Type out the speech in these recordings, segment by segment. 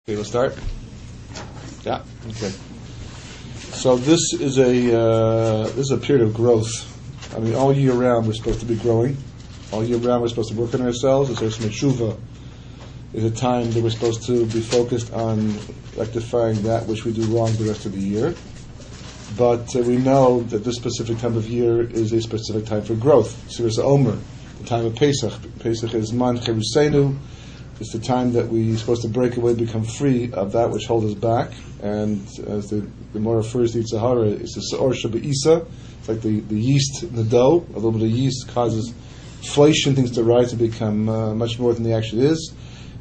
Okay, we'll start. Yeah. Okay. So this is a period of growth. I mean, all year round we're supposed to be growing. All year round we're supposed to work on ourselves. It's also tshuva. Is a time that we're supposed to be focused on rectifying that which we do wrong the rest of the year. But we know that this specific time of year is a specific time for growth. Siras Omer, the time of Pesach. Pesach is Man Cherusenu. It's the time that we're supposed to break away, become free of that which holds us back. And as the Gemara refers to Sahara, it's the Seor Shaba'isa. It's like the yeast in the dough. A little bit of yeast causes inflation, things to rise and become much more than they actually is.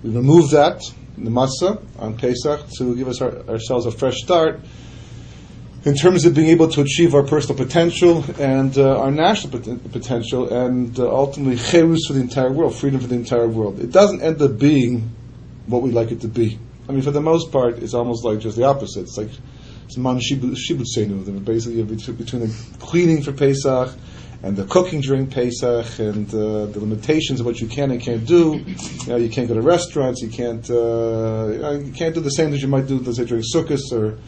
We remove that in the matzah on Pesach to give us ourselves a fresh start in terms of being able to achieve our personal potential and our national potential, and ultimately cherus for the entire world, freedom for the entire world. It doesn't end up being what we like it to be. I mean, for the most part, it's almost like just the opposite. It's like it's man shibutzenu. Basically, between the cleaning for Pesach and the cooking during Pesach and the limitations of what you can and can't do. You can't go to restaurants. You can't do the same as you might do, let's say, during Sukkot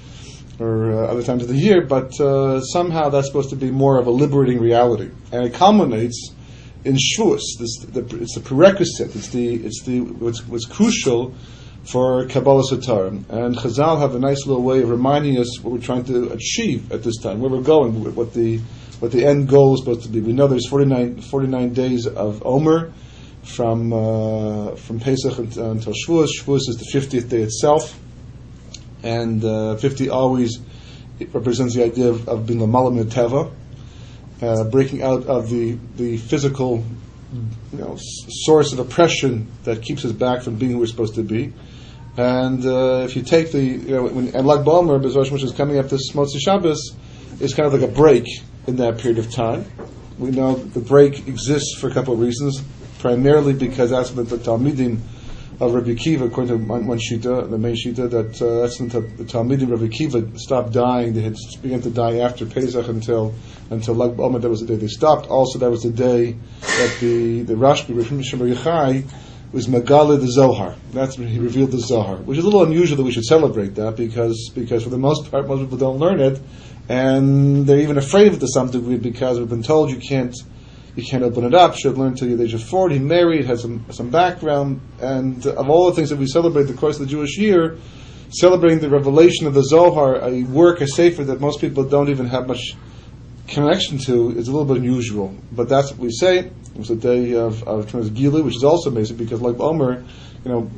or other times of the year, but somehow that's supposed to be more of a liberating reality, and it culminates in Shavuos. It's the prerequisite. It's what's crucial for Kabbalah Satar. And Chazal have a nice little way of reminding us what we're trying to achieve at this time, where we're going, what the end goal is supposed to be. We know there's 49 days of Omer from Pesach until Shavuos. Shavuos is the 50th day itself. And 50 always represents the idea of being l'malam teva, breaking out of the physical, source of oppression that keeps us back from being who we're supposed to be. And if you take and Lag BaOmer, which is coming up this Motzei Shabbos, is kind of like a break in that period of time. We know the break exists for a couple of reasons, primarily because that's what the Talmidim of Rabbi Akiva, according to one shita, the main shita, that's when the Talmidim Rabbi Akiva stopped dying. They had begun to die after Pesach until Lag BaOmer. That was the day they stopped. Also, that was the day that the Rashbi, Rabbi Shimon Yochai, was Megala the Zohar. That's when he revealed the Zohar, which is a little unusual that we should celebrate that because for the most part, most people don't learn it, and they're even afraid of it to some degree because we've been told you can't open it up. Should learn till the age of 40, married, has some background, and of all the things that we celebrate the course of the Jewish year, celebrating the revelation of the Zohar, a sefer that most people don't even have much connection to, is a little bit unusual. But that's what we say. It was a day of Gilu, which is also amazing because Lag BaOmer,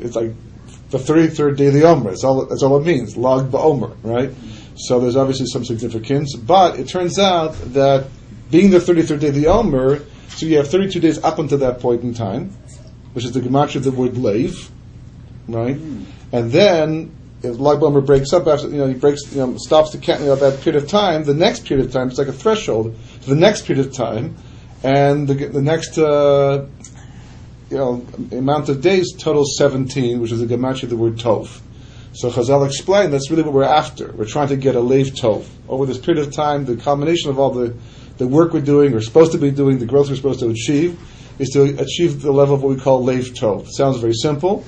it's like the 33rd day of the Omer. That's all it means, Lag BaOmer, right? So there's obviously some significance, but it turns out that being the 33rd day of the Omer, so you have 32 days up until that point in time, which is the gematria of the word Lev, right? And then, if Lag BaOmer breaks up after, stops the that period of time, the next period of time, it's like a threshold to the next period of time, and the next, amount of days totals 17, which is the gematria of the word Tov. So Chazal explained that's really what we're after. We're trying to get a Lev Tov. Over this period of time, the combination of all the work we're doing, or supposed to be doing, the growth we're supposed to achieve, is to achieve the level of what we call Lev Tov. It sounds very simple.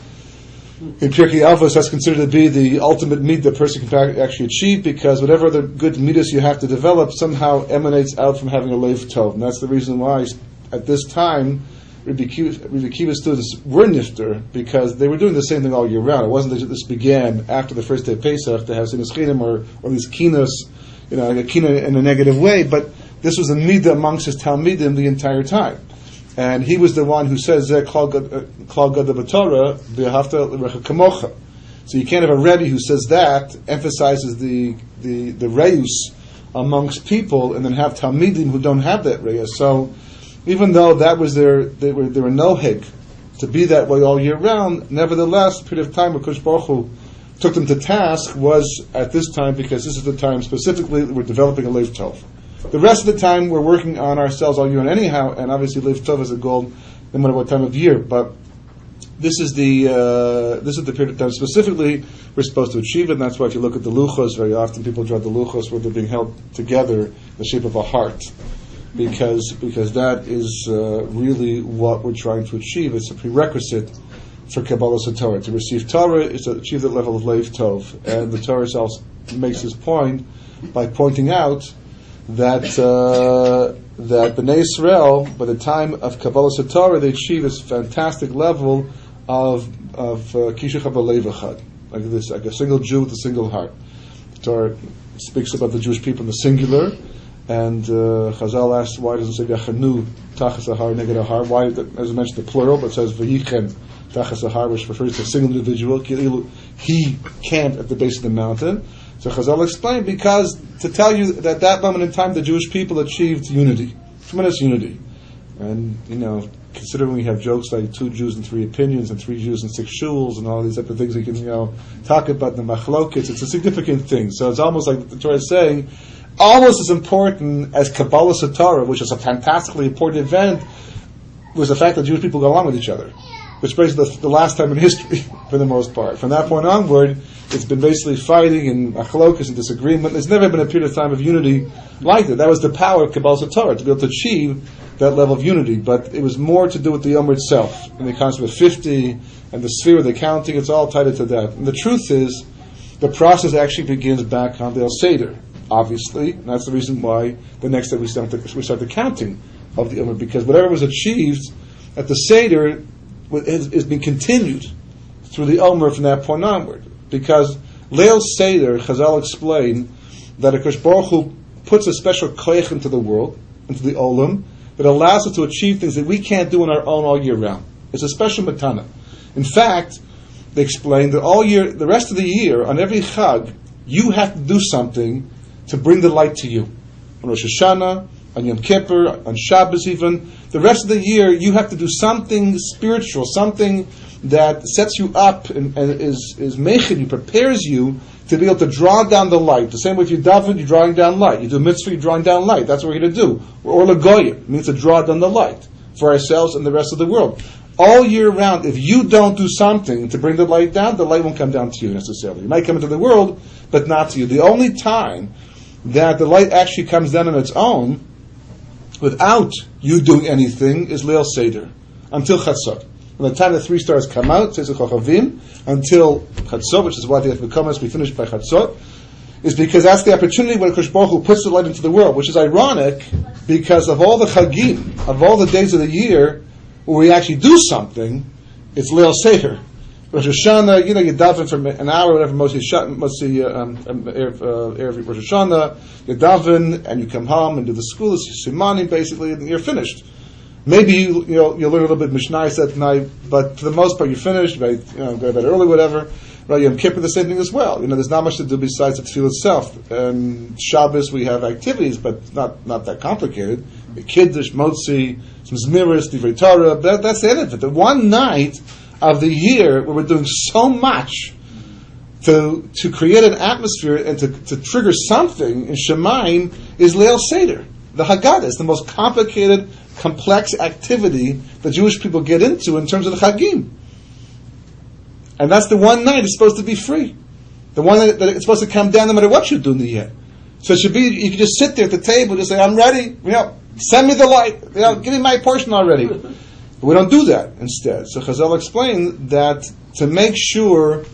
In Pirkei Avos, that's considered to be the ultimate meat that a person can actually achieve, because whatever other good midas you have to develop somehow emanates out from having a Lev Tov. And that's the reason why, at this time, Rabbi Akiva students were nifter, because they were doing the same thing all year round. It wasn't that this began after the first day of Pesach to have sinas chinim or these kinos, a kina in a negative way, but this was a midah amongst his Talmidim the entire time. And he was the one who says, Klal Gada B'Torah, V'ahavta l'recha kamocha. So you can't have a Rebbe who says that, emphasizes the reus amongst people, and then have Talmidim who don't have that reus. So even though that was they were no hig to be that way all year round, nevertheless, the period of time where Kosh Baruch Hu took them to task was at this time, because this is the time specifically we're developing a Lev Tov. The rest of the time we're working on ourselves all year and anyhow, and obviously Lev Tov is a goal no matter what time of year. But this is the period of time specifically we're supposed to achieve it, and that's why if you look at the luchos, very often people draw the luchos where they're being held together in the shape of a heart, because that is really what we're trying to achieve. It's a prerequisite for Kabbalah Torah. To receive Torah is to achieve the level of Lev Tov. And the Torah itself makes this point by pointing out that that Bnei Israel, by the time of Kabbalah Torah, they achieve this fantastic level of Kishuch HaBalev Echad, like this, like a single Jew with a single heart. The Torah speaks about the Jewish people in the singular, and Chazal asks, why doesn't it say Yachanu Tachas Ahar Neged Ahar? Why, as I mentioned, the plural, but it says Vayikra Tachas Ahar, which refers to a single individual. He camped at the base of the mountain. So Chazal explained, because to tell you that at that moment in time the Jewish people achieved unity, tremendous unity. And, considering we have jokes like 2 Jews and 3 opinions and 3 Jews and 6 shuls and all these type of things we can, talk about in the machlokes, it's a significant thing. So it's almost like the Torah is saying, almost as important as Kabbalah Torah, which is a fantastically important event, was the fact that Jewish people got along with each other, which brings the last time in history, for the most part. From that point onward, it's been basically fighting and machlokas and disagreement. There's never been a period of time of unity like that. That was the power of Kabbalah Torah, to be able to achieve that level of unity. But it was more to do with the Omer itself, and the concept of 50, and the sphere of the counting. It's all tied into that. And the truth is, the process actually begins back on the El Seder, obviously. And that's the reason why the next day we start the counting of the Omer, because whatever was achieved at the Seder is being continued through the Omer from that point onward. Because Leil Seder, Chazal explained that HaKadosh Baruch Hu puts a special koyach into the world, into the Olam, that allows us to achieve things that we can't do on our own all year round. It's a special matana. In fact, they explained that all year, the rest of the year, on every Chag, you have to do something to bring the light to you. On Rosh Hashanah, on Yom Kippur, on Shabbos even. The rest of the year, you have to do something spiritual, something that sets you up and is mechin, prepares you to be able to draw down the light. The same way if you daven, you're drawing down light. You do mitzvah, you're drawing down light. That's what we're going to do. Or lagoyim, means to draw down the light for ourselves and the rest of the world. All year round, if you don't do something to bring the light down, the light won't come down to you necessarily. It might come into the world, but not to you. The only time that the light actually comes down on its own, without you doing anything, is Leil Seder, until Chatzot. From the time the 3 stars come out, says the Chochavim, until Chatzot, which is why they have become us, we finish by Chatzot, is because that's the opportunity when HaKadosh Baruch Hu puts the light into the world, which is ironic, because of all the Chagim, of all the days of the year, where we actually do something, it's Leil Seder. Rosh Hashanah, you daven for an hour, whatever, mostly Erev Rosh Hashanah, you daven, and you come home and do the school, it's Simanim, basically, and you're finished. Maybe you'll learn a little bit Mishnayos that night, but for the most part you're finished. Go to bed early, whatever. Right, Yom Kippur the same thing as well. There's not much to do besides the tefillah itself. And Shabbos we have activities, but not that complicated. Kiddush, Motzi, some Zmiris, Divrei Torah. That's the end of it. The one night of the year where we're doing so much to create an atmosphere and to trigger something in Shemayim is Leil Seder. The Haggadah is the most complicated, complex activity that Jewish people get into in terms of the Chagim. And that's the one night it's supposed to be free. The one that it's supposed to come down no matter what you do in the year. So it should be, you can just sit there at the table and just say, I'm ready, send me the light, give me my portion already. But we don't do that instead. So Chazal explained that to make sure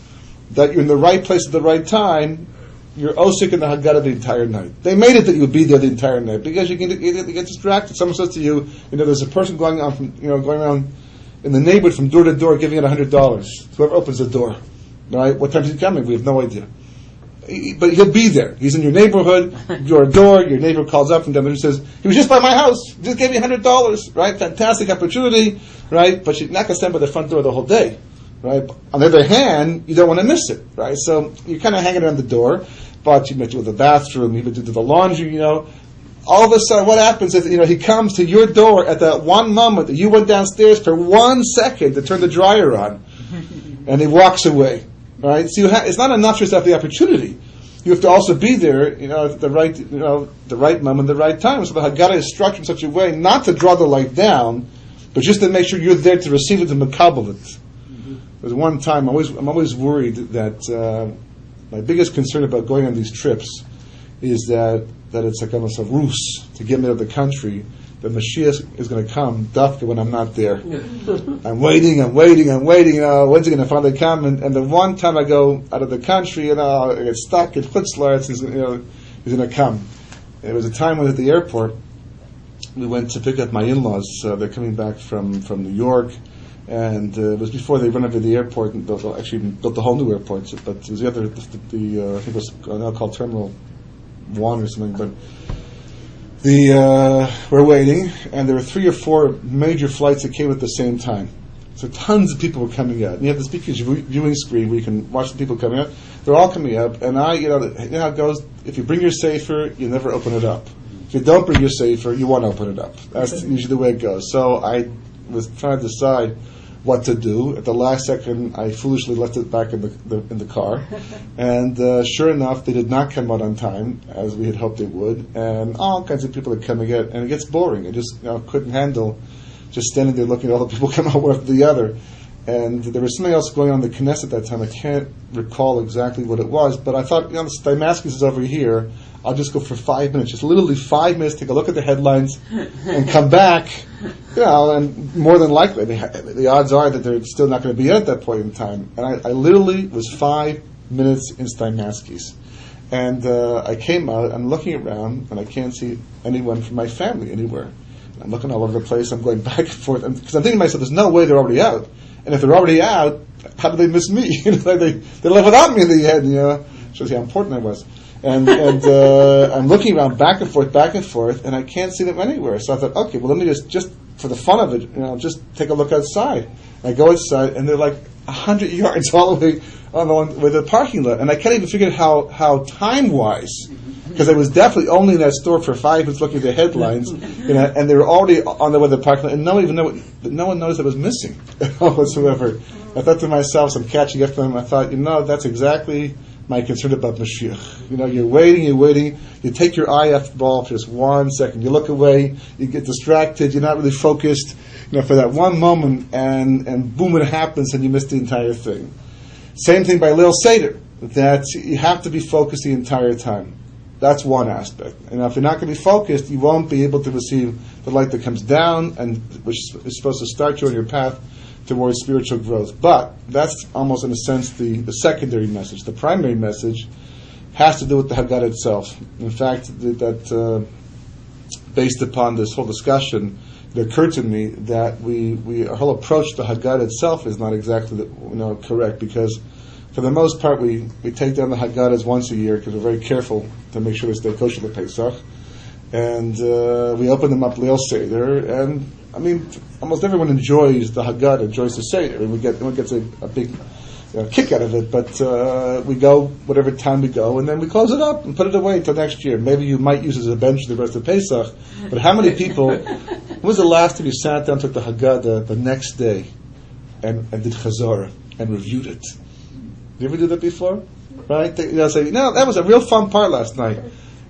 that you're in the right place at the right time, you're osik in the Haggadah the entire night. They made it that you would be there the entire night because you get distracted. Someone says to you, there's a person going around in the neighborhood from door to door giving it $100. Whoever opens the door, right? What time is he coming? We have no idea. But he'll be there. He's in your neighborhood, your door, your neighbor calls up from them and says, he was just by my house, just gave me $100, right? Fantastic opportunity, right? But you're not going to stand by the front door the whole day, right? On the other hand, you don't want to miss it, right? So you're kind of hanging around the door, but you might do the bathroom, you might do the laundry, All of a sudden, what happens is, he comes to your door at that one moment that you went downstairs for 1 second to turn the dryer on, and he walks away. Right, so it's not enough just to have the opportunity. You have to also be there, at the right, the right moment, the right time. So the Haggadah is structured in such a way not to draw the light down, but just to make sure you're there to receive it and makabel it. Mm-hmm. There's one time I'm always worried that my biggest concern about going on these trips is that it's like almost a ruse to get me out of the country. the Mashiach is going to come, dafka, when I'm not there. I'm waiting. When's he going to finally come? And the one time I go out of the country, I get stuck in Chutz La'aretz, he's going to come. It was a time when at the airport, we went to pick up my in-laws. They're coming back from New York, and it was before they renovated the airport and built the whole new airport. But it was the other, I think it was now called Terminal 1 or something. But we're waiting, and there were 3 or 4 major flights that came at the same time. So tons of people were coming out. And you have this big viewing screen where you can watch the people coming out. They're all coming up, and you know how it goes. If you bring your sefer, you never open it up. If you don't bring your sefer, you want to open it up. That's usually the way it goes. So I was trying to decide what to do. At the last second, I foolishly left it back in the car, and sure enough, they did not come out on time as we had hoped they would, and all kinds of people are coming out, and it gets boring. I just couldn't handle just standing there looking at all the people come out one after the other. And there was something else going on in the Knesset at that time. I can't recall exactly what it was, but I thought, Damascus is over here. I'll just go for 5 minutes, just literally 5 minutes, take a look at the headlines, and come back. And more than likely, the odds are that they're still not going to be at that point in time. And I literally was 5 minutes in Damascus. And I came out, I'm looking around, and I can't see anyone from my family anywhere. I'm looking all over the place, I'm going back and forth, because I'm thinking to myself, there's no way they're already out. And if they're already out, how do they miss me? They left without me in the end, Shows you how important I was. And I'm looking around back and forth, and I can't see them anywhere. So I thought, okay, well, let me just for the fun of it, just take a look outside. And I go outside, and they're like 100 yards all the way with the parking lot. And I can't even figure out how time-wise, because I was definitely only in that store for 5 minutes looking at the headlines, and they were already on the way to the parking lot, and no one noticed I was missing whatsoever. I thought to myself, I'm catching up to them. I thought, that's exactly my concern about Mashiach. You're waiting, you take your eye off the ball for just 1 second, you look away, you get distracted, you're not really focused, for that one moment, and boom, it happens, and you miss the entire thing. Same thing by Leil Seder, that you have to be focused the entire time. That's one aspect. And if you're not going to be focused, you won't be able to receive the light that comes down, and which is supposed to start you on your path towards spiritual growth. But that's almost, in a sense, the secondary message. The primary message has to do with the Haggadah itself. In fact, that based upon this whole discussion, it occurred to me that our whole approach to Haggadah itself is not exactly correct, because for the most part we take down the Haggadahs once a year because we're very careful to make sure they stay kosher for Pesach, and we open them up Leil Seder, and almost everyone enjoys the Haggadah, enjoys the Seder, and everyone gets a big kick out of it, but we go whatever time we go, and then we close it up and put it away until next year. Maybe you might use it as a bench the rest of Pesach, but how many people, when was the last time you sat down, took the Haggadah the next day, and did Chazorah, and reviewed it? You ever do that before? Right? Say, that was a real fun part last night.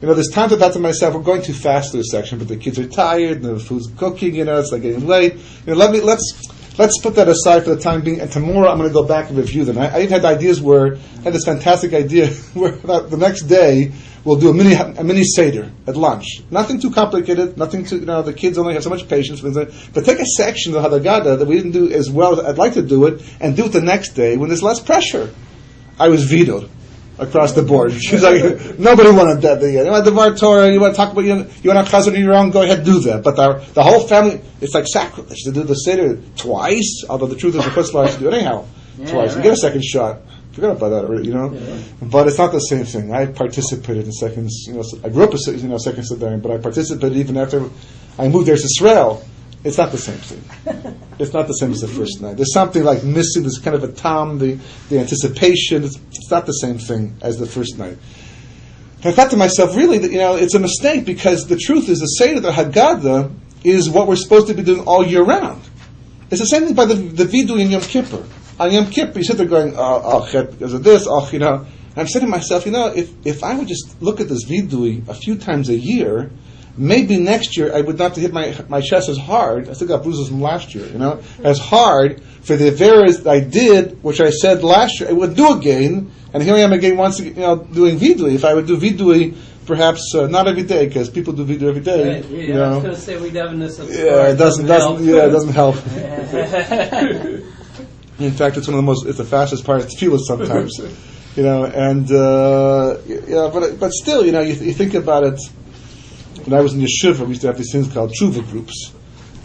There's times I thought to myself, we're going too fast through this section, but the kids are tired, and the food's cooking, it's like getting late. Let's put that aside for the time being, and tomorrow I'm going to go back and review them. I even had ideas where, I had this fantastic idea where the next day we'll do a mini Seder at lunch. Nothing too complicated, nothing too, the kids only have so much patience. But take a section of the Haggadah that we didn't do as well as I'd like to do it, and do it the next day when there's less pressure. I was vetoed across the board. She's like, nobody wanted that. You want the Var Torah, you want to talk about, you want to have chazon on your own, go ahead, do that. But the whole family, it's like sacrilege to do the Seder twice, although the truth is the first line to do it anyhow. Twice. You get a second shot. Forgot about that already, Yeah. But it's not the same thing. I participated in seconds, I grew up a second Sedarian, but I participated even after I moved there to Israel. It's not the same thing. It's not the same as the first night. There's something like missing, this kind of a tom, the anticipation. It's not the same thing as the first night. And I thought to myself, really, that it's a mistake, because the truth is the Seder, the Haggadah, is what we're supposed to be doing all year round. It's the same thing by the Vidui in Yom Kippur. On Yom Kippur, you sit there going, because of this, And I'm saying to myself, if I would just look at this Vidui a few times a year, maybe next year I would not hit my chest as hard. I still got bruises from last year, as hard for the Averas I did, which I said last year I would do again, And here I am again once doing vidui. If I would do vidui, perhaps not every day, because people do vidui every day. Right. I was going to say we daveness of it doesn't help. In fact, it's one of the most. It's the fastest part of tefillah sometimes. But still, you think about it. When I was in yeshiva, we used to have these things called tshuva groups,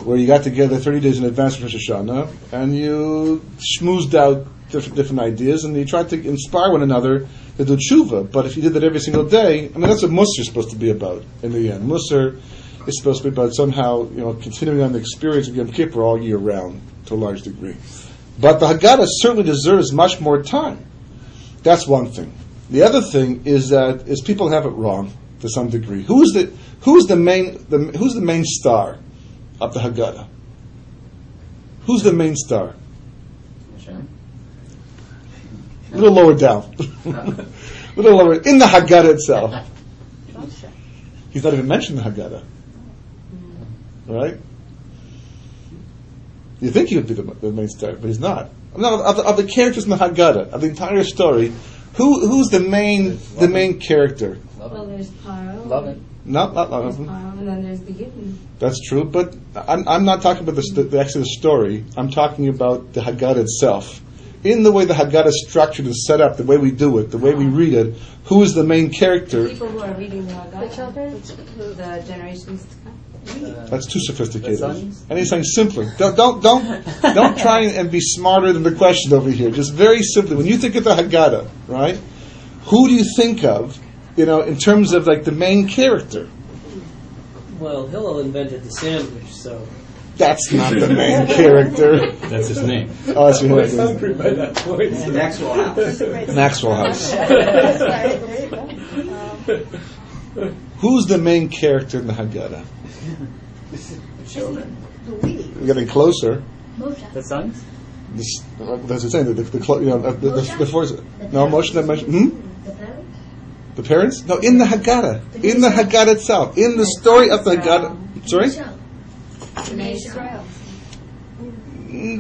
where you got together 30 days in advance of Rosh Hashanah, and you schmoozed out different ideas, and you tried to inspire one another to do tshuva. But if you did that every single day, that's what Musar is supposed to be about in the end. Musar is supposed to be about somehow, continuing on the experience of Yom Kippur all year round, to a large degree. But the Haggadah certainly deserves much more time. That's one thing. The other thing is people have it wrong to some degree. Who's the main star of the Haggadah? Who's the main star? A little lower down. A little lower in the Haggadah itself. He's not even mentioned in the Haggadah, right? You think he would be the main star, but he's not. Of the characters in the Haggadah, of the entire story, who's the main character? Well, there's Paro. Lovin. Not There's Paro, and then there's the Gittin. That's true, but I'm not talking about the Exodus story. I'm talking about the Haggadah itself. In the way the Haggadah is structured and set up, the way we do it, the way we read it, who is the main character? The people who are reading the Haggadah, the generations to come. That's too sophisticated. Anything simpler. Don't try and be smarter than the question over here. Just very simply, when you think of the Haggadah, right? Who do you think of, in terms of like the main character? Well, Hillel invented the sandwich, so that's not the main character. That's his name. Oh, that's your name. hungry by that point. Maxwell House. Maxwell House. Who's the main character in the Haggadah? Children. We're getting closer. The sons? That's the saying. Moshe not mentioned. The parents? No, in the Haggadah. In the Haggadah itself. In the story of the Haggadah. Sorry?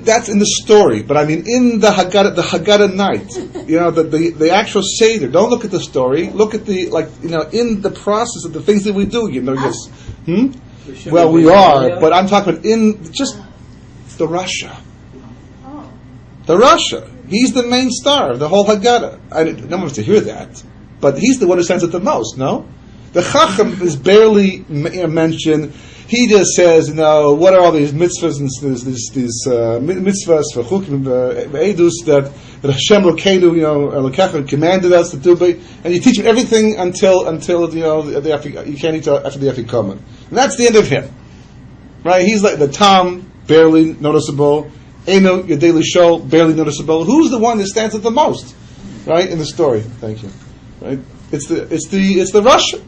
That's in the story, but I mean in the Haggadah night. The actual Seder. Don't look at the story. Look at in the process of the things that we do. Yes. Well, we are, but I'm talking about in just the Rasha. The Rasha. He's the main star of the whole Haggadah. No one wants to hear that, but he's the one who sends it the most. No, the Chacham is barely mentioned. He just says, what are all these mitzvahs and these mitzvahs for chukim edus that Hashem Elokeinu, commanded us to do, and you teach him everything until you can't eat after the Afikoman, and that's the end of him, right? He's like the Tom, barely noticeable. Eino, your daily show, barely noticeable. Who's the one that stands out the most, right, in the story? Thank you. Right? It's the Russian.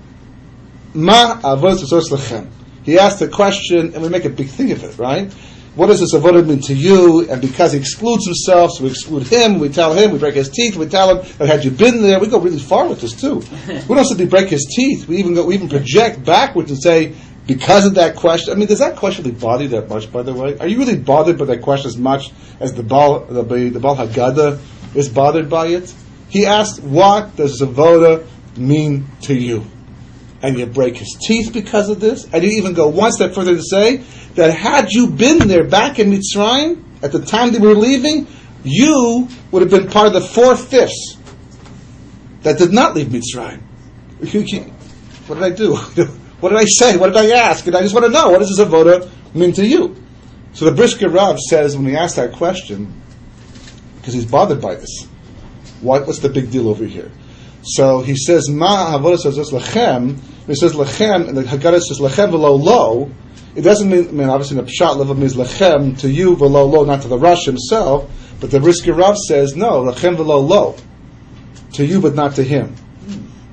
Ma avos lechem. He asked a question, and we make a big thing of it, right? What does this avodah mean to you? And because he excludes himself, so we exclude him, we tell him, we break his teeth, we tell him that had you been there, we go really far with this too. We don't simply break his teeth, we even project backwards and say, because of that question, does that question really bother you that much, by the way? Are you really bothered by that question as much as the Baal Haggadah is bothered by it? He asked, what does avodah mean to you? And you break his teeth because of this, and you even go one step further to say that had you been there back in Mitzrayim at the time they were leaving, you would have been part of the 4/5 that did not leave Mitzrayim. What did I do? What did I say? What did I ask? And I just want to know, what does this avodah mean to you? So the Brisker Rav says when he asked that question, because he's bothered by this, what's the big deal over here? So he says, Ma avodah says lechem. He says lechem, and the Haggadah says lechem v'lo lo. It doesn't mean obviously the pshat level means lechem to you v'lo lo, not to the Rosh himself. But the Brisker Rav says no, lechem v'lo lo, to you but not to him.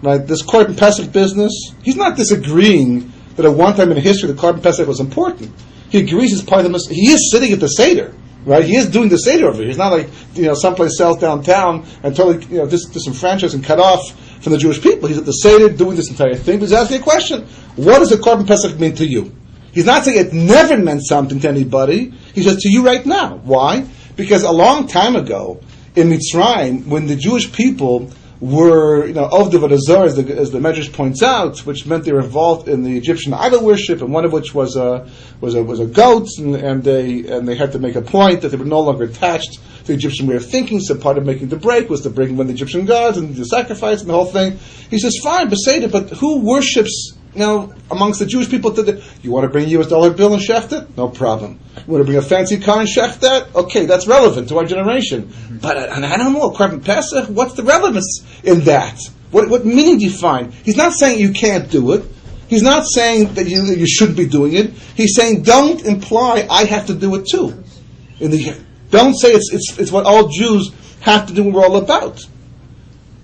Right? This Korban Pesach business, he's not disagreeing that at one time in history the Korban Pesach was important. He agrees it's part of the. He is sitting at the Seder. Right, he is doing the Seder over here. He's not like someplace else downtown and totally disenfranchised and cut off from the Jewish people. He's at the Seder doing this entire thing. But he's asking a question: what does the Korban Pesach mean to you? He's not saying it never meant something to anybody. He says to you right now. Why? Because a long time ago in Mitzrayim, when the Jewish people were, Ovdiv Adazor, as the Medrash points out, which meant they were involved in the Egyptian idol worship, and one of which was a goat, and they had to make a point that they were no longer attached to the Egyptian way of thinking. So part of making the break was to bring in the Egyptian gods and the sacrifice and the whole thing. He says, fine, but who worships? Amongst the Jewish people today, you want to bring a US dollar bill and shecht it? No problem. You want to bring a fancy car and shecht that? Okay, that's relevant to our generation. But an animal, Korban Pesach, what's the relevance in that? What meaning do you find? He's not saying you can't do it. He's not saying that you shouldn't be doing it. He's saying don't imply I have to do it too. Don't say it's what all Jews have to do and we're all about.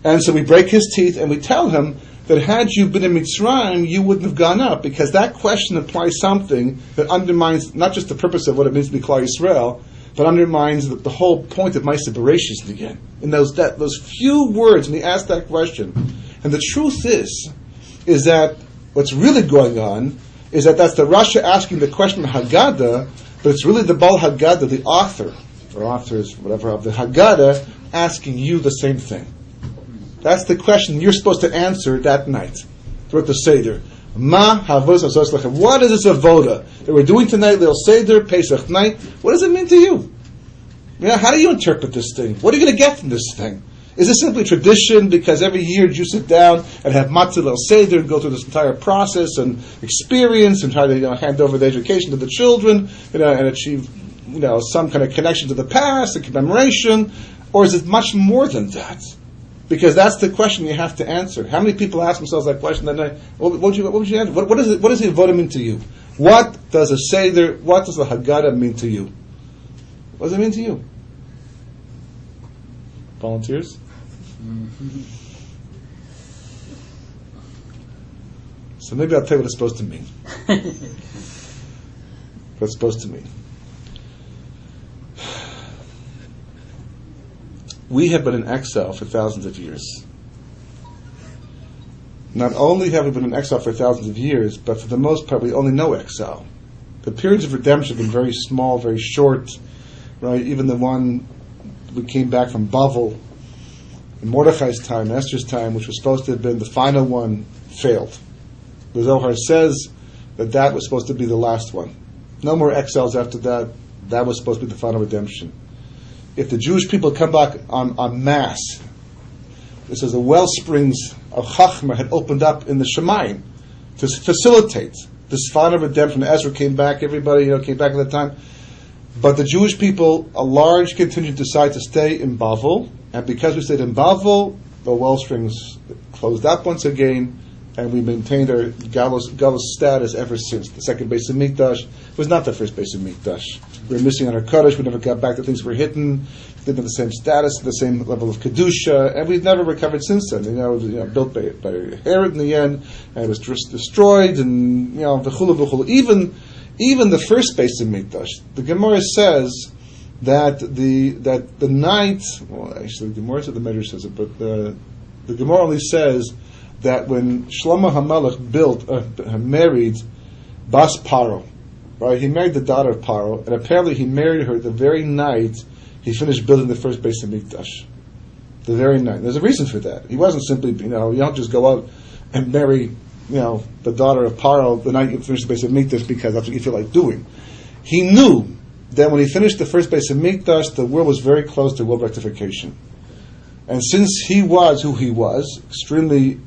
And so we break his teeth and we tell him that had you been in Mitzrayim, you wouldn't have gone up, because that question implies something that undermines not just the purpose of what it means to be Klal Yisrael, but undermines the whole point of Ma'aseh Bereshis again. In those few words when he asked that question. And the truth is that what's really going on is that that's the Rasha asking the question of Haggadah, but it's really the Baal Haggadah, the author, or authors, whatever, of the Haggadah, asking you the same thing. That's the question you're supposed to answer that night throughout the Seder. Ma havos asos lechem. What is this avoda that we're doing tonight? Leil Seder Pesach night. What does it mean to you? How do you interpret this thing? What are you going to get from this thing? Is this simply tradition because every year you sit down and have matzah Leil Seder and go through this entire process and experience and try to hand over the education to the children and achieve some kind of connection to the past and commemoration, or is it much more than that? Because that's the question you have to answer. How many people ask themselves that question that night? What would you answer? What does the avoda mean to you? What does a Seder, what does the Haggadah mean to you? What does it mean to you? Volunteers? Mm-hmm. So maybe I'll tell you what it's supposed to mean. What it's supposed to mean. We have been in exile for thousands of years. Not only have we been in exile for thousands of years, but for the most part we only know exile. The periods of redemption have been very small, very short, right? Even the one we came back from Bavel, in Mordechai's time, Esther's time, which was supposed to have been the final one, failed. The Zohar says that was supposed to be the last one. No more exiles after that. That was supposed to be the final redemption. If the Jewish people come back en masse, it says the well springs of Chachma had opened up in the Shemayim to facilitate this final redemption. Ezra came back, everybody came back at that time. But the Jewish people, a large contingent, decided to stay in Bavel, and because we stayed in Bavel, the well springs closed up once again, and we maintained our galus status ever since. The second base of Mikdash was not the first base of Mikdash. We were missing on our Kaddish. We never got back to things we were hidden. We didn't have the same status, the same level of Kedusha, and we've never recovered since then. It was built by Herod in the end, and it was destroyed, and v'chulu v'chulu. Even the first base of Mikdash, the Gemara says that the night. Well, actually, the Gemara said the Medrash says it, but the Gemara only says that when Shlomo HaMelech married Bas Paro, right? He married the daughter of Paro, and apparently he married her the very night he finished building the first base of Mikdash. The very night. There's a reason for that. He wasn't simply, you don't just go out and marry, the daughter of Paro the night you finish the base of Mikdash because that's what you feel like doing. He knew that when he finished the first base of Mikdash, the world was very close to world rectification. And since he was who he was, extremely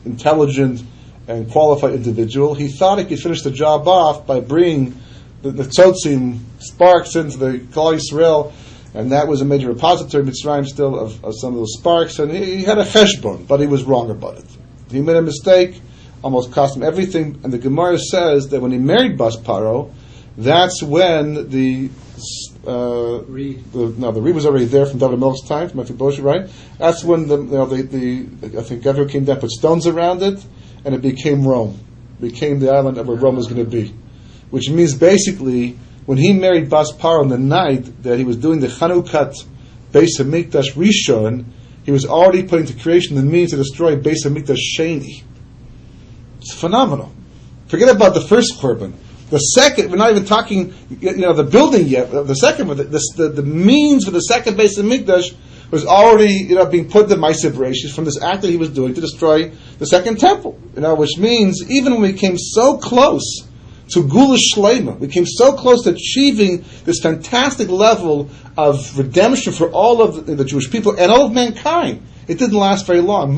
intelligent and qualified individual, he thought he could finish the job off by bringing the tzotzim sparks into the Klal Yisrael, and that was a major repository, Mitzrayim still, of some of those sparks, and he had a cheshbon, but he was wrong about it. He made a mistake, almost cost him everything, and the Gemara says that when he married Bas Paro, that's when the reed was already there from David Melch's time, from Mephibosheth, right? That's when I think Gabriel came down, put stones around it, and it became Rome. Became the island of where Rome was going to be. Which means basically, when he married Bas Paro on the night that he was doing the Chanukah Beis HaMikdash Rishon, he was already putting to creation the means to destroy Beis HaMikdash Sheni. It's phenomenal. Forget about the first Korban. The second, we're not even talking, the building yet. The second, the means for the second Beis HaMikdash was already, being put to Ma'aseh Bereshis from this act that he was doing to destroy the second temple. Which means even when we came so close to Gula Shlema, we came so close to achieving this fantastic level of redemption for all of the Jewish people and all of mankind. It didn't last very long,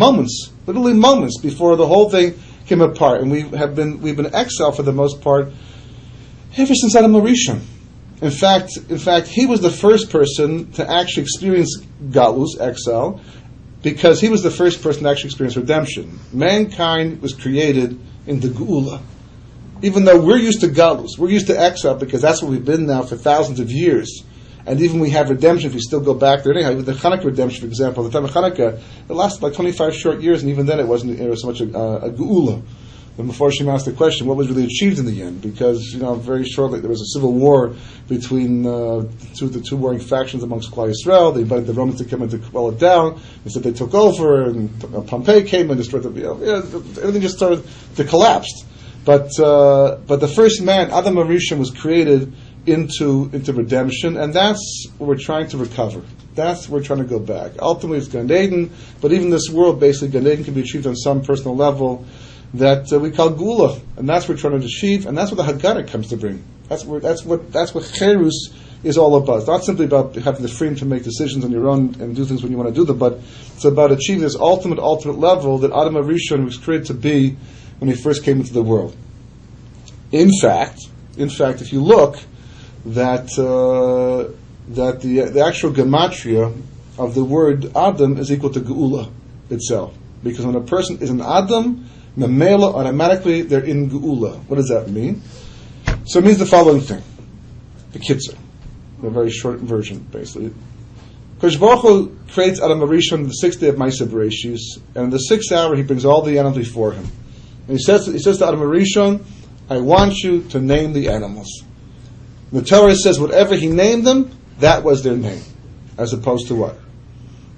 literally moments before the whole thing came apart, and we've been exiled for the most part ever since Adam HaRishon. In fact, he was the first person to actually experience Galus, exile, because he was the first person to actually experience redemption. Mankind was created in the Geula. Even though we're used to Galus, we're used to exile because that's what we've been now for thousands of years. And even we have redemption if we still go back there. Anyhow, even the Hanukkah redemption, for example, the time of Hanukkah, it lasted like 25 short years, and even then it wasn't so much a Geula. And before she asked the question, what was really achieved in the end? Because, very shortly there was a civil war between the two warring factions amongst Klal Yisrael. They invited the Romans to come in to quell it down. They said they took over, and Pompey came and destroyed everything just started to collapse. But the first man, Adam HaRishon, was created into redemption, and that's what we're trying to recover. That's where we're trying to go back. Ultimately, it's Gan Eden, but even this world, basically, Gan Eden can be achieved on some personal level that we call Gula, and that's what we're trying to achieve, and that's what the Haggadah comes to bring. That's what Cherus is all about. It's not simply about having the freedom to make decisions on your own and do things when you want to do them, but it's about achieving this ultimate level that Adam HaRishon was created to be when he first came into the world. In fact, if you look, that the actual gematria of the word Adam is equal to Geula itself, because when a person is an Adam, Memela, automatically they're in Geula. What does that mean? So it means the following thing. The Kitzur. A very short version, basically. Kodesh Baruch Hu creates Adam HaRishon on the 6th day of Ma'aseh Bereshis, and in the 6th hour he brings all the animals before him. And he says to Adam HaRishon, I want you to name the animals. And the Torah says whatever he named them, that was their name. As opposed to what?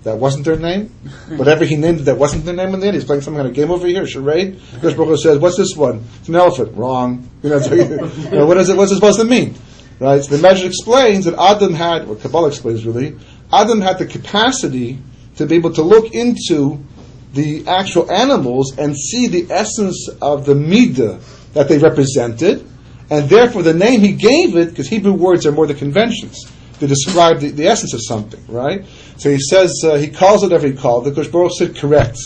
That wasn't their name? Whatever he named it, that wasn't their name in the end. He's playing some kind of game over here, charade. Kodesh Baruch Hu says, what's this one? It's an elephant. Wrong. What's it supposed to mean? Right? So the Medrash explains that Adam had, or Kabbalah explains really, Adam had the capacity to be able to look into the actual animals and see the essence of the midah that they represented, and therefore the name he gave it, because Hebrew words are more the conventions, to describe the essence of something, right? So he says, he calls it whatever he called it. The Kodesh Baruch Hu said, correct.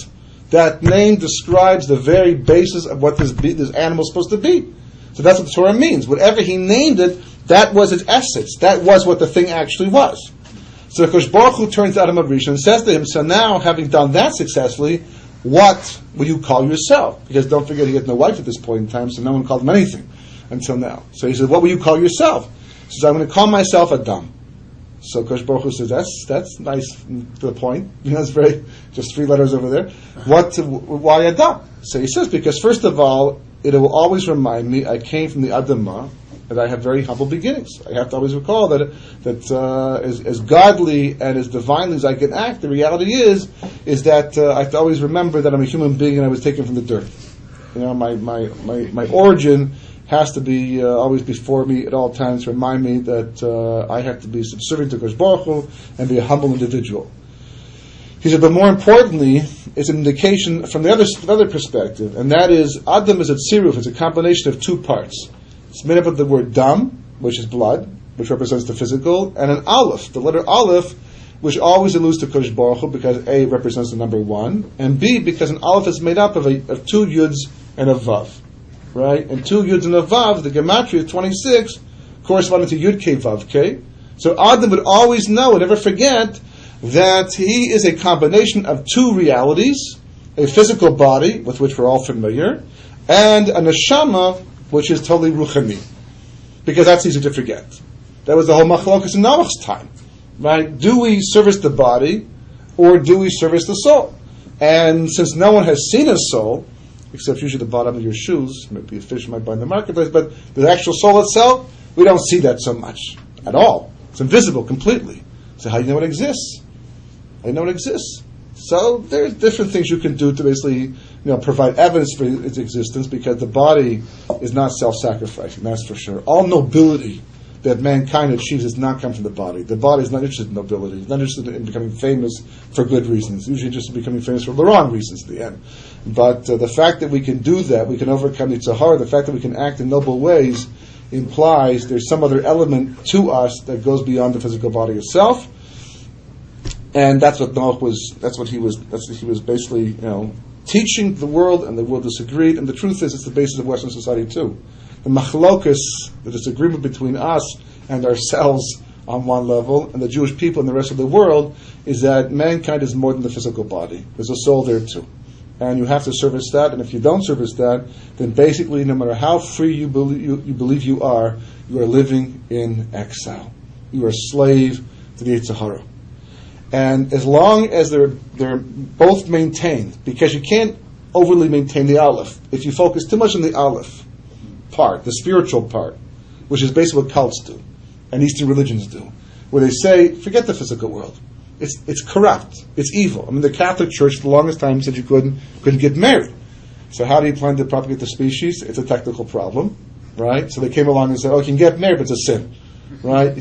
That name describes the very basis of what this animal is supposed to be. So that's what the Torah means. Whatever he named it, that was its essence. That was what the thing actually was. So the Kodesh Baruch Hu turns to Adam HaRishon and says to him, so now, having done that successfully, what will you call yourself? Because don't forget, he had no wife at this point in time, so no one called him anything until now. So he said, what will you call yourself? He says, I'm going to call myself Adam. So Kodesh Baruch Hu says, that's nice to the point. It's very, just 3 letters over there. Why Adam? So he says, because first of all, it will always remind me I came from the Adamah, and I have very humble beginnings. I have to always recall that as godly and as divinely as I can act, the reality is that I have to always remember that I'm a human being and I was taken from the dirt. My origin has to be always before me at all times to remind me that I have to be subservient to Kodesh Baruch Hu and be a humble individual. He said, but more importantly, it's an indication from the other perspective, and that is Adam is a tziruf. It's a combination of 2 parts. It's made up of the word dam, which is blood, which represents the physical, and an aleph, the letter aleph, which always alludes to Kodesh Baruch Hu because A represents the number 1, and B because an aleph is made up of 2 yuds and a vav. Right? And 2 yuds and a vav, the gematria 26, corresponding to yud k vav k. So Adam would always know and never forget that he is a combination of 2 realities, a physical body, with which we're all familiar, and a neshama, which is totally ruchani. Because that's easy to forget. That was the whole machlokas in Noach's time. Right? Do we service the body, or do we service the soul? And since no one has seen a soul, except usually the bottom of your shoes, maybe a fish might buy in the marketplace, but the actual soul itself, we don't see that so much at all. It's invisible completely. So how do you know it exists? How do you know it exists? So there's different things you can do to basically provide evidence for its existence, because the body is not self-sacrificing, that's for sure. All nobility that mankind achieves is not come from the body. The body is not interested in nobility. It's not interested in becoming famous for good reasons. It's usually interested in becoming famous for the wrong reasons at the end. But the fact that we can do that, we can overcome the Tzahara, the fact that we can act in noble ways implies there's some other element to us that goes beyond the physical body itself. And that's what Noach was. That's what he was basically, teaching the world, and the world disagreed. And the truth is, it's the basis of Western society too. The machlokus, the disagreement between us and ourselves on one level, and the Jewish people and the rest of the world, is that mankind is more than the physical body. There's a soul there too, and you have to service that. And if you don't service that, then basically, no matter how free you believe you are living in exile. You are a slave to the Yetzer Hara. And as long as they're both maintained, because you can't overly maintain the Aleph. If you focus too much on the Aleph part, the spiritual part, which is basically what cults do, and Eastern religions do, where they say, forget the physical world. It's corrupt. It's evil. I mean, the Catholic Church for the longest time said you couldn't get married. So how do you plan to propagate the species? It's a technical problem, right? So they came along and said, you can get married, but it's a sin, right?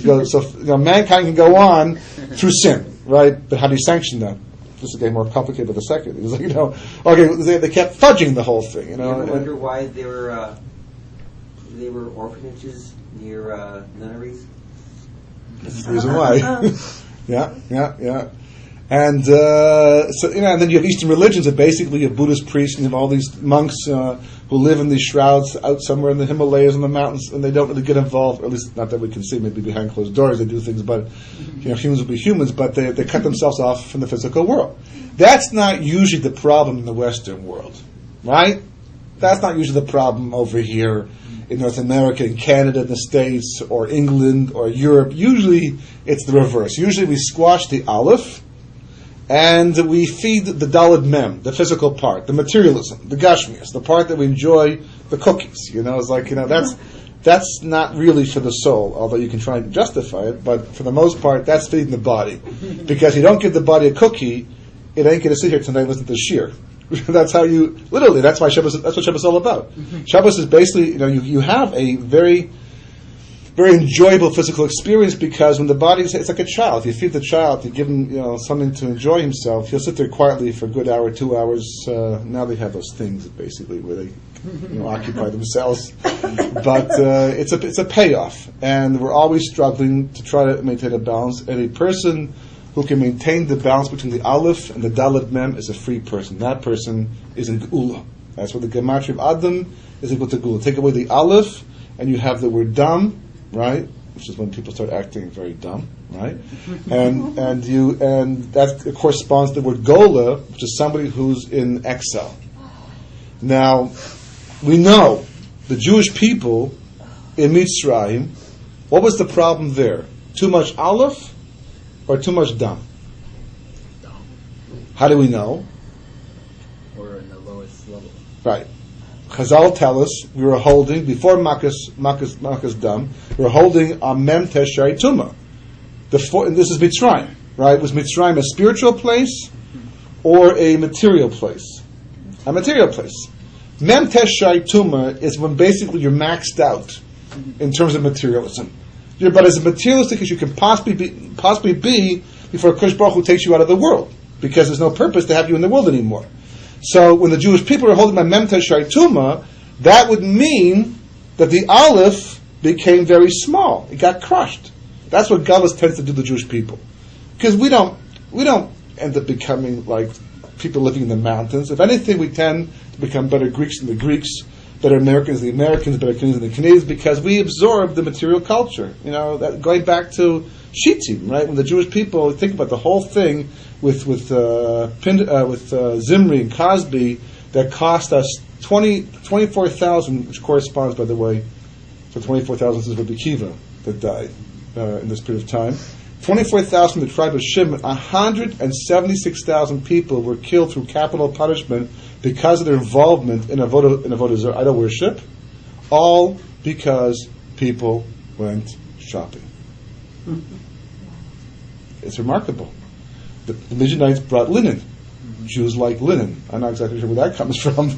Mankind can go on through sin. Right, but how do you sanction that? This is getting more complicated with a second. It's like, they kept fudging the whole thing. You ever wonder why there were orphanages near nunneries? That's the reason why. Yeah. And and then you have Eastern religions that basically you have Buddhist priests and you have all these monks who live in these shrouds out somewhere in the Himalayas and the mountains, and they don't really get involved, or at least not that we can see, maybe behind closed doors they do things, but humans will be humans, but they cut themselves off from the physical world. That's not usually the problem in the Western world, right? That's not usually the problem over here in North America, in Canada, in the States, or England, or Europe. Usually it's the reverse. Usually we squash the Aleph, and we feed the Daled Mem, the physical part, the materialism, the Gashmias, the part that we enjoy, the cookies. It's like, that's not really for the soul, although you can try and justify it, but for the most part, that's feeding the body. Because you don't give the body a cookie, it ain't going to sit here tonight and listen to shir. That's how that's why Shabbos, that's what Shabbos is all about. Shabbos is basically, you have a very, very enjoyable physical experience, because when the body is, it's like a child. You feed the child, you give him something to enjoy himself. He'll sit there quietly for a good hour, 2 hours. Now they have those things basically where they occupy themselves. But it's a payoff, and we're always struggling to try to maintain a balance. And a person who can maintain the balance between the Aleph and the Daled Mem is a free person. That person is in Geula. That's what the Gematria of Adam is equal to Geula. Take away the Aleph, and you have the word Dam, right? Which is when people start acting very dumb, right? And that corresponds to the word Gola, which is somebody who's in exile. Now, we know the Jewish people in Mitzrayim, what was the problem there? Too much Aleph or too much Dam? How do we know? Or in the lowest level. Right. Chazal tell us we were holding, before Makas Dam, we were holding a Mem Teshay Tumah. And this is Mitzrayim, right? Was Mitzrayim a spiritual place or a material place? A material place. Mem Teshay Tumah is when basically you're maxed out in terms of materialism. You're about as materialistic as you can possibly be before Kodesh Baruch Hu takes you out of the world, because there's no purpose to have you in the world anymore. So when the Jewish people are holding my Mem Teshay Tumah, that would mean that the Aleph became very small. It got crushed. That's what Galus tends to do to the Jewish people, because we don't end up becoming like people living in the mountains. If anything, we tend to become better Greeks than the Greeks, better Americans than the Americans, better Canadians than the Canadians, because we absorb the material culture. That going back to Shittim, right? When the Jewish people think about the whole thing with Zimri and Cosby, that cost us 24,000, which corresponds, by the way, to 24,000 is Rabbi Kiva that died in this period of time. 24,000 the tribe of Shimon. 176,000 people were killed through capital punishment because of their involvement in avodah zarah, idol worship, all because people went shopping. It's remarkable. The Midianites brought linen. Jews like linen. I'm not exactly sure where that comes from,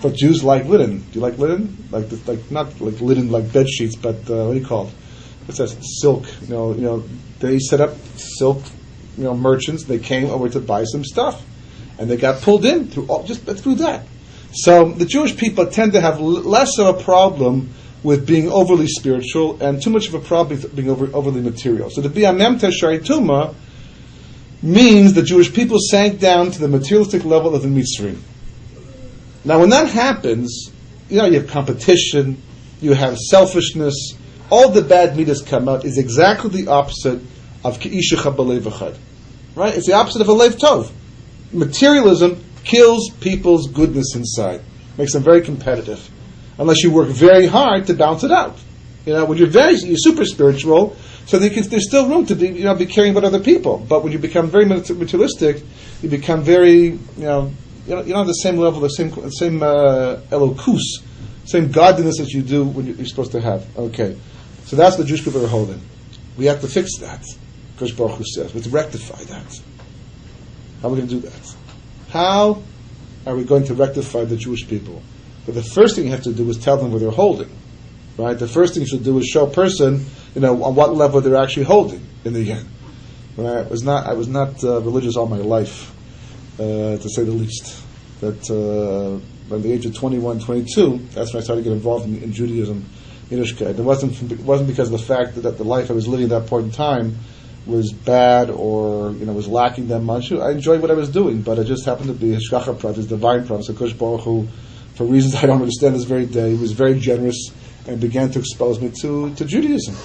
but Jews like linen. Do you like linen? Not like linen like bed sheets, but what do you call it? it says silk. They set up silk, merchants. They came over to buy some stuff, and they got pulled in through that. So the Jewish people tend to have less of a problem with being overly spiritual and too much of a problem with being overly material. So to be a memta sharituma means the Jewish people sank down to the materialistic level of the Mitzrayim. Now when that happens, you have competition, you have selfishness, all the bad midas come out. Is exactly the opposite of Ke'ishecha b'lev echad. Right? It's the opposite of a Lev Tov. Materialism kills people's goodness inside. Makes them very competitive. Unless you work very hard to balance it out. When you're super spiritual, so there's still room to be caring about other people. But when you become very materialistic, you become very, you don't have the same level, the same elokus, same godliness that you do when you're supposed to have. Okay. So that's what the Jewish people are holding. We have to fix that. Kosh Baruch Hu says. We have to rectify that. How are we going to do that? How are we going to rectify the Jewish people? But the first thing you have to do is tell them where they're holding. Right? The first thing you should do is show a person, on what level they're actually holding in the end. Right? I was not religious all my life, to say the least. That by the age of 21, 22, that's when I started to get involved in Judaism. It wasn't because of the fact that the life I was living at that point in time was bad or was lacking that much. I enjoyed what I was doing, but it just happened to be Hashgacha Pratis, divine promise. Kosh Baruch Hu, for reasons I don't understand this very day, was very generous and began to expose me to Judaism.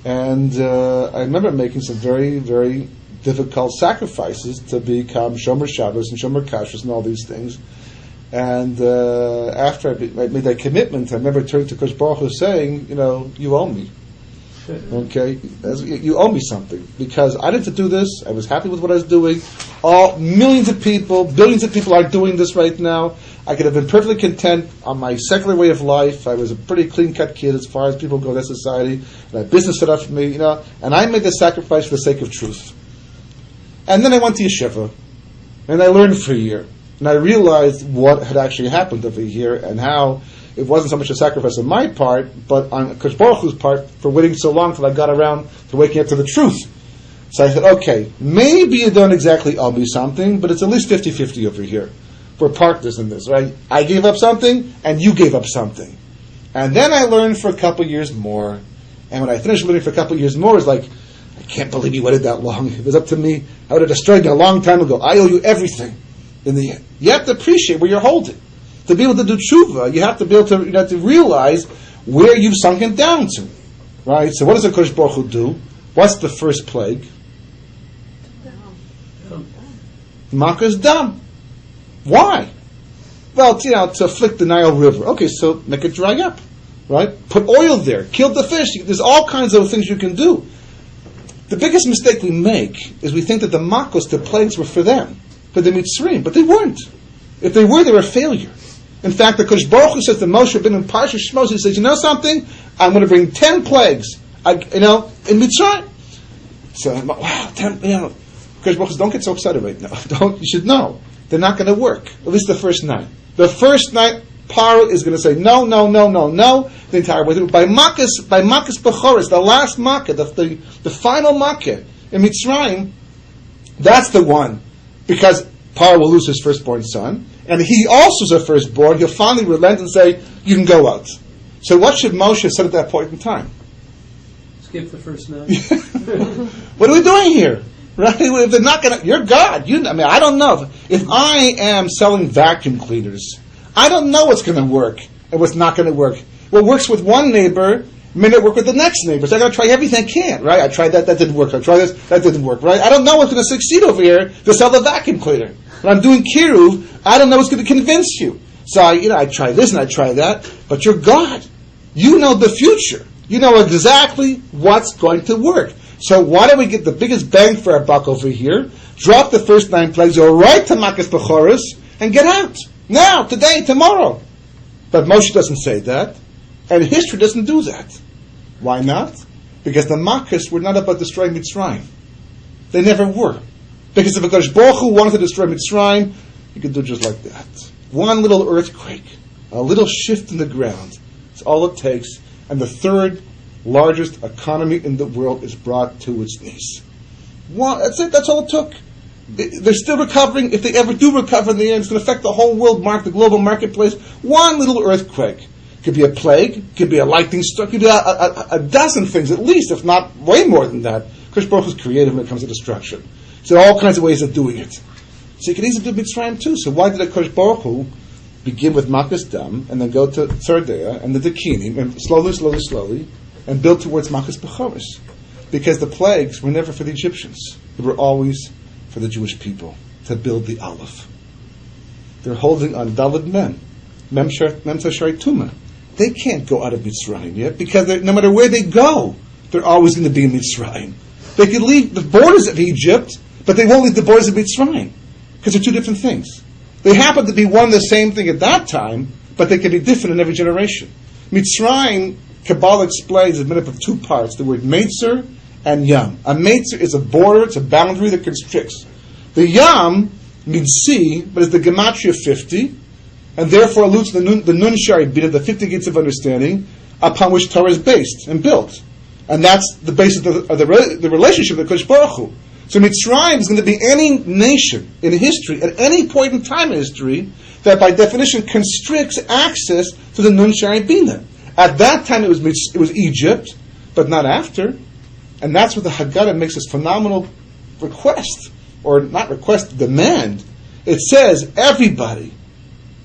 And I remember making some very, very difficult sacrifices to become Shomer Shabbos and Shomer Kashrus and all these things. And after I made that commitment, I remember turning to Kosh Baruch Hu saying, you owe me. Okay? You owe me something. Because I didn't do this. I was happy with what I was doing. Millions of people, billions of people are doing this right now. I could have been perfectly content on my secular way of life. I was a pretty clean-cut kid as far as people go in that society. And I had business set up for me, And I made the sacrifice for the sake of truth. And then I went to yeshiva. And I learned for a year. And I realized what had actually happened over here and how it wasn't so much a sacrifice on my part, but on Kosh Baruch Hu's part for waiting so long till I got around to waking up to the truth. So I said, okay, maybe you don't exactly owe me something, but it's at least 50-50 over here. We're partners in this, right? I gave up something, and you gave up something. And then I learned for a couple years more. And when I finished learning for a couple years more, it's like, I can't believe you waited that long. If it was up to me, I would have destroyed you a long time ago. I owe you everything. In the end, you have to appreciate where you're holding. To be able to do tshuva, you have to be able to realize where you've sunken down to, right? So, what does the Kosh Baruch Hu do? What's the first plague? Makas dam. Why? Well, to afflict the Nile River. Okay, so make it dry up, right? Put oil there, kill the fish. There's all kinds of things you can do. The biggest mistake we make is we think that the makos, the plagues, were for them. For the Mitzrayim, but they weren't. If they were a failure. In fact, the Kosh Baruch Hu says to Moshe Rabbeinu in Parsha Shmos, he says, something? I'm going to bring 10 plagues, in Mitzrayim. So, wow, 10, Kosh Baruch Hu says, don't get so excited right now. You should know. They're not going to work. At least the first night. The first night, Paro is going to say, no, the entire way through. By Makkah Bechoros, the last Makkah, the final Makkah in Mitzrayim, that's the one. Because Paro will lose his firstborn son, and he also is a firstborn. He'll finally relent and say, you can go out. So what should Moshe have said at that point in time? Skip the first night. What are we doing here? Right? If they're not going to, you're God. I don't know. If I am selling vacuum cleaners, I don't know what's going to work and what's not going to work. What works with one neighbor may not work with the next neighbor. So I got to try everything I can, right? I tried that didn't work. I tried this, that didn't work, right? I don't know what's going to succeed over here to sell the vacuum cleaner. When I'm doing kiruv, I don't know what's going to convince you. So I try this and I try that, but you're God. You know the future. You know exactly what's going to work. So why don't we get the biggest bang for our buck over here? Drop the first 9 plagues, go right to Makas Bechoros, and get out. Now, today, tomorrow. But Moshe doesn't say that, and history doesn't do that. Why not? Because the Makkos were not about destroying Mitzrayim. They never were. Because if a Kosh Baruch Hu wanted to destroy Mitzrayim, he could do just like that. One little earthquake, a little shift in the ground. That's all it takes. And the third largest economy in the world is brought to its knees. That's it. That's all it took. They're still recovering. If they ever do recover in the end, it's going to affect the whole world, the global marketplace. One little earthquake. Could be a plague, could be a lightning strike, could be a dozen things at least, if not way more than that. Kosh Baruch Hu is creative when it comes to destruction. So there are all kinds of ways of doing it. So you can easily do Mitzrayim too. So why did Kosh Baruch Hu begin with Makas Dam and then go to Tzardea and the Dakinim and slowly and build towards Makas Bechoros? Because the plagues were never for the Egyptians. They were always for the Jewish people to build the Aleph. They're holding on Daled Mem Tashari Tuma. They can't go out of Mitzrayim yet because no matter where they go, they're always going to be in Mitzrayim. They can leave the borders of Egypt, but they won't leave the borders of Mitzrayim because they're two different things. They happen to be one and the same thing at that time, but they can be different in every generation. Mitzrayim, Kabbalah explains, is made up of two parts, the word Meitzer and Yam. A Meitzer is a border, it's a boundary that constricts. The Yam means sea, but it's the Gematria 50, and therefore alludes to the Nun Shari Bina, the 50 gates of understanding, upon which Torah is based and built. And that's the basis of the relationship with Kosh Baruch Hu. So Mitzrayim is going to be any nation in history, at any point in time in history, that by definition constricts access to the Nun Shari Bina. At that time it was Egypt, but not after. And that's what the Haggadah makes this phenomenal request, or not request, demand. It says everybody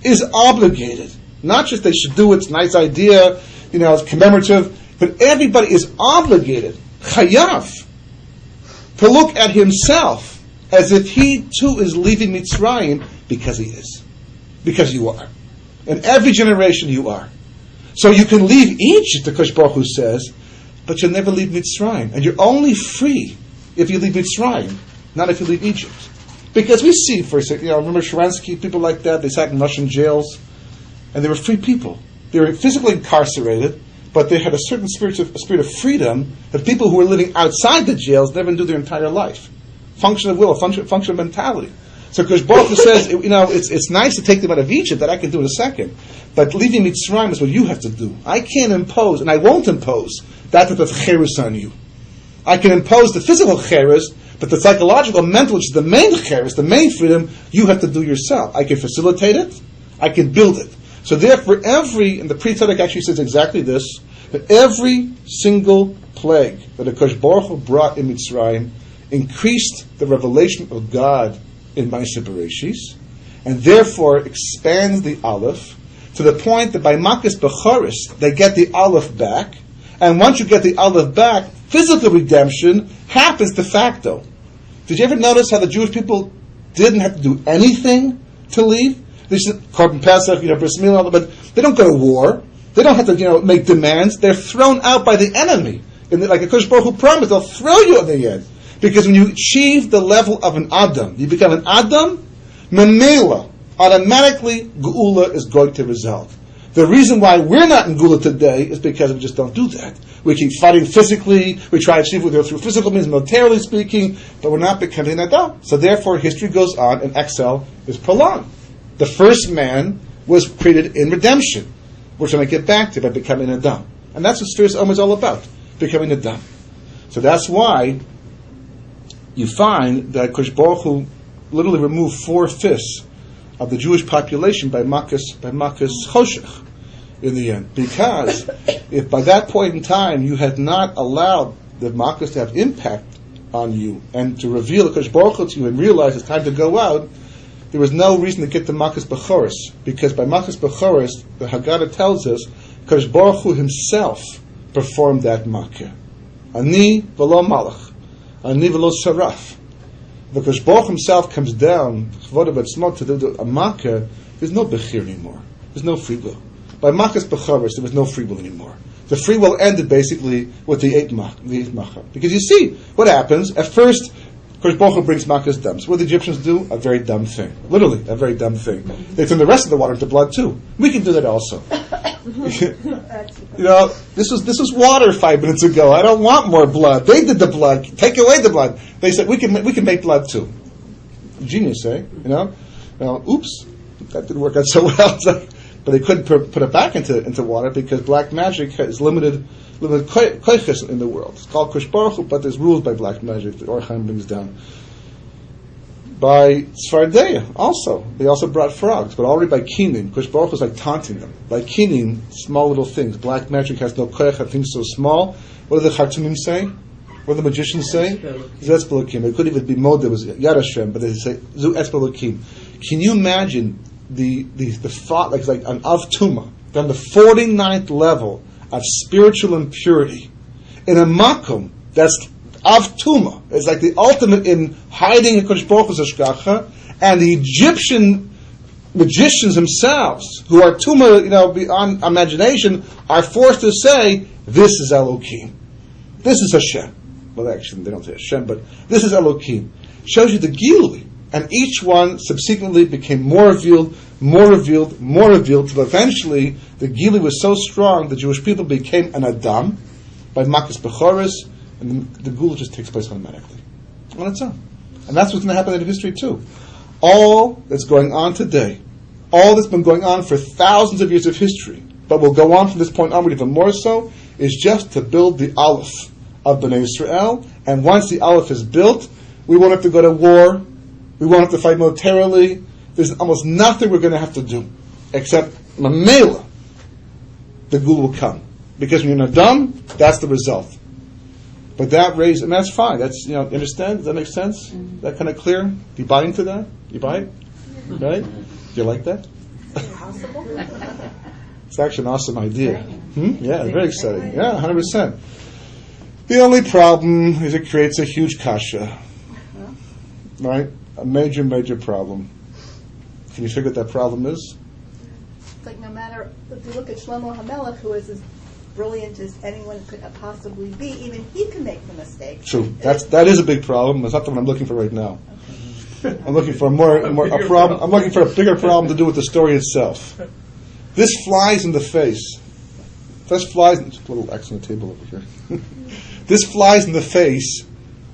is obligated. Not just they should do it, it's a nice idea, it's commemorative, but everybody is obligated, chayav, to look at himself as if he too is leaving Mitzrayim because he is. Because you are. In every generation you are. So you can leave Egypt, the Kosh Baruch Hu says, but you'll never leave Mitzrayim. And you're only free if you leave Mitzrayim, not if you leave Egypt. Because we see, for example, remember Sharansky, people like that, they sat in Russian jails, and they were free people. They were physically incarcerated, but they had a certain spirit of freedom that people who were living outside the jails never do their entire life. Function of will, function of mentality. So Kosh Baruch Hu says, it's nice to take them out of Egypt, that I can do in a second, but leaving Mitzrayim is what you have to do. I can't impose, and I won't impose, that type of cherus on you. I can impose the physical cherus, but the psychological, mental, which is the main cherus, the main freedom, you have to do yourself. I can facilitate it, I can build it. So therefore, and the Pri Tzedek actually says exactly this, that every single plague that Akash Baruch Hu brought in Mitzrayim increased the revelation of God in Ma'aseh Bereshis, and therefore expands the Aleph to the point that by Makas Bechoros, they get the Aleph back, and once you get the Aleph back, physical redemption happens de facto. Did you ever notice how the Jewish people didn't have to do anything to leave? They said, Korban Pesach, Bris Milah, but they don't go to war. They don't have to, make demands. They're thrown out by the enemy. Like Akash Baruch Hu promised, they'll throw you in the end. Because when you achieve the level of an Adam, you become an Adam, Memela, automatically Geula is going to result. The reason why we're not in Geula today is because we just don't do that. We keep fighting physically, we try to achieve through physical means, militarily speaking, but we're not becoming an Adam. So therefore history goes on and exile is prolonged. The first man was created in redemption, which we're going to get back to by becoming an Adam. And that's what Sfiras Omer is all about, becoming an Adam. So that's why you find that Kosh Baruch Hu literally removed 4/5 of the Jewish population by Makas Choshech in the end. Because if by that point in time you had not allowed the Makas to have impact on you and to reveal the Kosh Baruch Hu to you and realize it's time to go out, there was no reason to get the Makas Bechoros. Because by Makas Bechoros, the Haggadah tells us, Kosh Baruch Hu himself performed that Makkah. Ani v'lo malach. Ani v'lo saraf. The Kosh Baruch himself comes down to do a Makkah, there's no Bechir anymore. There's no free will. By Makas Bechoros, there was no free will anymore. The free will ended basically with the eighth Makkah. Because you see what happens. At first, Kosh Baruch Hu brings Makas Dams. What do the Egyptians do? A very dumb thing. Literally, a very dumb thing. They turn the rest of the water into blood too. We can do that also. This was water 5 minutes ago. I don't want more blood. They did the blood. Take away the blood. They said we can make blood too. Genius, eh? Oops, that didn't work out so well. So but they couldn't put it back into water because black magic is limited koiches in the world. It's called Kosh Baruch Hu, but there's rules by black magic that Or Chaim brings down. By Sfardeya, also. They also brought frogs, but already by Kinin. Kosh Baruch Hu was like taunting them. By Kinin, small little things. Black magic has no koich, things so small. What do the Chartumim say? What do the magicians say? Zetz Belokim. It could even be Mod, it was Yad Hashem, but they say Zu Etz Belokim. Can you imagine the thought, like an Av Tuma, on the 49th level of spiritual impurity, in a makom that's Av Tuma? It's like the ultimate in hiding a Kodesh Baruch Hu's Hashgacha, and the Egyptian magicians themselves, who are Tuma, beyond imagination, are forced to say, this is Elohim. This is Hashem. Well, actually, they don't say Hashem, but this is Elohim. Shows you the Gilui. And each one subsequently became more revealed, till eventually the Gilui was so strong, the Jewish people became an Adam by Makas Bechoros, and the Gula just takes place automatically on its own. And that's what's going to happen in history too. All that's going on today, all that's been going on for thousands of years of history, but will go on from this point onward even more so, is just to build the Aleph of Bnei Israel. And once the Aleph is built, we won't have to go to war, we won't have to fight militarily, there's almost nothing we're going to have to do, except Mamela, the Gula will come. Because when you're not dumb, that's the result. But that raises, and that's fine. That's, understand? Does that make sense? Mm-hmm. That kind of clear? Do you buy into that? You buy it? Right? Do you like that? Possible? It's actually an awesome idea. Yeah, very exciting. Yeah, 100%. The only problem is it creates a huge kasha. Right? A major, major problem. Can you figure what that problem is? It's like no matter, if you look at Shlomo HaMelech, who is as brilliant as anyone could possibly be, even he can make the mistake. True. That is a big problem. That's not the one I'm looking for right now. I'm looking for a problem. I'm looking for a bigger problem to do with the story itself. This flies in the face. Just a little X on the table over here. This flies in the face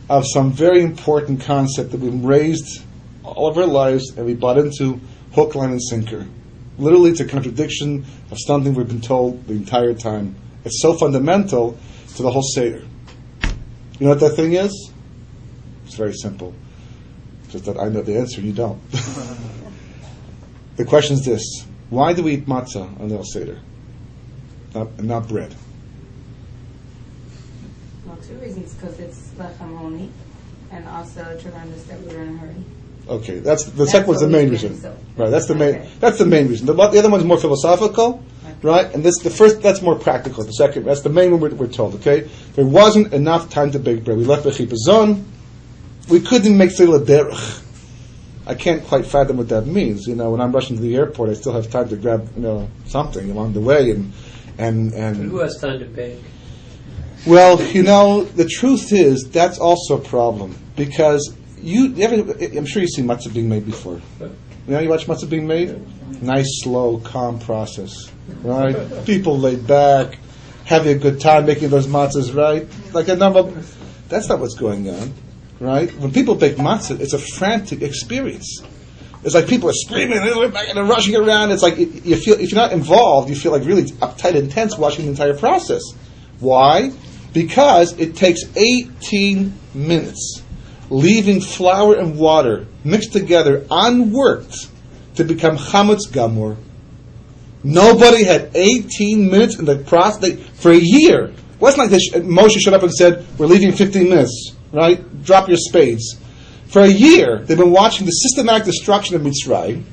of some very important concept that we've raised all of our lives and we bought into hook, line, and sinker. Literally, it's a contradiction of something we've been told the entire time. It's so fundamental to the whole Seder. You know what that thing is? It's very simple. Just that I know the answer and you don't. The question is this: why do we eat matzah on the Seder? Not bread. Well, two reasons. Because it's lechem honi, and also to remind us that we're in a hurry. Okay, that's second one's the main reason. Right, that's the main. Okay. That's the main reason. The other one's more philosophical, right? And the first, that's more practical. The second, that's the main one we're told. Okay, there wasn't enough time to bake bread. We left bechipazon. We couldn't make seilah derech. I can't quite fathom what that means. When I'm rushing to the airport, I still have time to grab something along the way, and But who has time to bake? Well, the truth is that's also a problem because. I'm sure you've seen matzah being made before. You watch matzah being made? Nice, slow, calm process, right? People laid back, having a good time making those matzahs, right? That's not what's going on, right? When people bake matzah, it's a frantic experience. It's like people are screaming and rushing around. It's like you feel, if you're not involved, you feel like really uptight and tense watching the entire process. Why? Because it takes 18 minutes. Leaving flour and water mixed together unworked to become chametz gamur. Nobody had 18 minutes in the process for a year. It wasn't like Moshe showed up and said, "We're leaving 15 minutes." Right? Drop your spades. For a year, they've been watching the systematic destruction of Mitzrayim.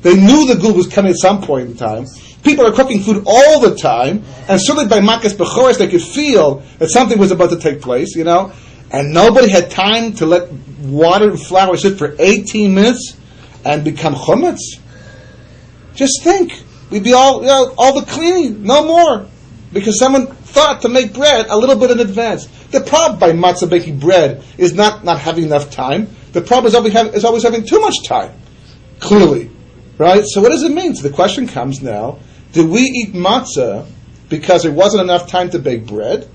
They knew the Gul was coming at some point in time. People are cooking food all the time, and certainly by Makas Bechoros they could feel that something was about to take place. And nobody had time to let water and flour sit for 18 minutes and become chametz. Just think. We'd be all the cleaning, no more. Because someone thought to make bread a little bit in advance. The problem by matzah baking bread is not having enough time. The problem is always having too much time. Clearly. Right? So what does it mean? So the question comes now, did we eat matzah because there wasn't enough time to bake bread?